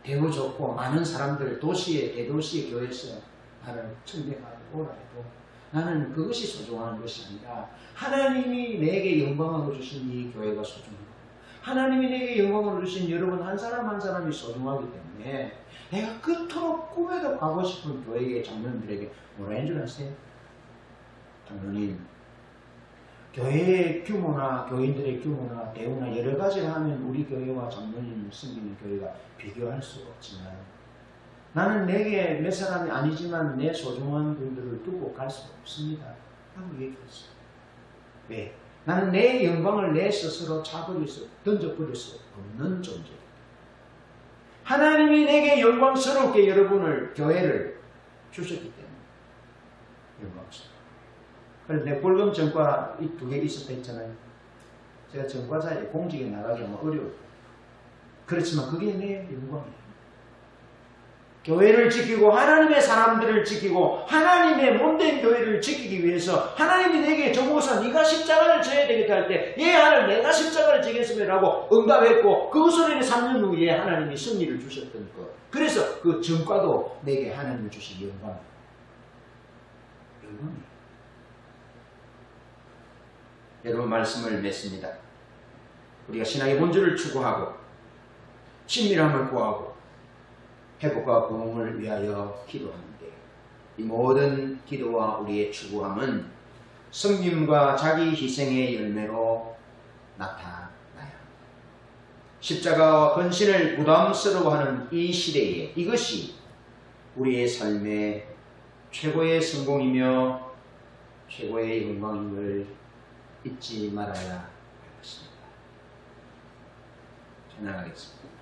대우 좋고 많은 사람들 대도시의 교회에서 나를 청백하고 오라 해도 나는 그것이 소중한 것이 아니라 하나님이 내게 영광을 주신 이 교회가 소중하고 하나님이 내게 영광을 주신 여러분 한 사람 한 사람이 소중하기 때문에 내가 그토록 꿈에도 가고 싶은 교회의 장로님들에게 뭐라 했는 줄 아세요? 장로님, 교회의 규모나 교인들의 규모나 대우나 여러 가지를 하면 우리 교회와 장로님 섬기는 교회가 비교할 수가 없지만 나는 내게 몇 사람이 아니지만 내 소중한 분들을 두고 갈 수가 없습니다. 라고 얘기했어요. 왜? 나는 내 영광을 내 스스로 던져버릴 수 없는 존재입니다. 하나님이 내게 영광스럽게 여러분을 교회를 주셨기 때문에 영광스러워. 그래서 내 벌금 전과 이 2개 있었다 했잖아요. 제가 전과자에 공직에 나가기 너무 어려워요. 그렇지만 그게 내 영광이에요. 교회를 지키고 하나님의 사람들을 지키고 하나님의 몸된 교회를 지키기 위해서 하나님이 내게 정오사 네가 십자가를 져야 되겠다 할 때 예 하나님 내가 십자가를 지겠습니다라고 응답했고 그것으로 인해 3년 후에 하나님이 승리를 주셨던 것. 그래서 그 전과도 내게 하나님이 주신 영광이에요. 여러분 말씀을 맺습니다. 우리가 신앙의 본질을 추구하고 친밀함을 구하고 회복과 부흥을 위하여 기도하는데 이 모든 기도와 우리의 추구함은 섬김과 자기 희생의 열매로 나타나야 합니다. 십자가와 헌신을 부담스러워하는 이 시대에 이것이 우리의 삶의 최고의 성공이며 최고의 영광임을 잊지 말아야 할 것입니다. 전하겠습니다.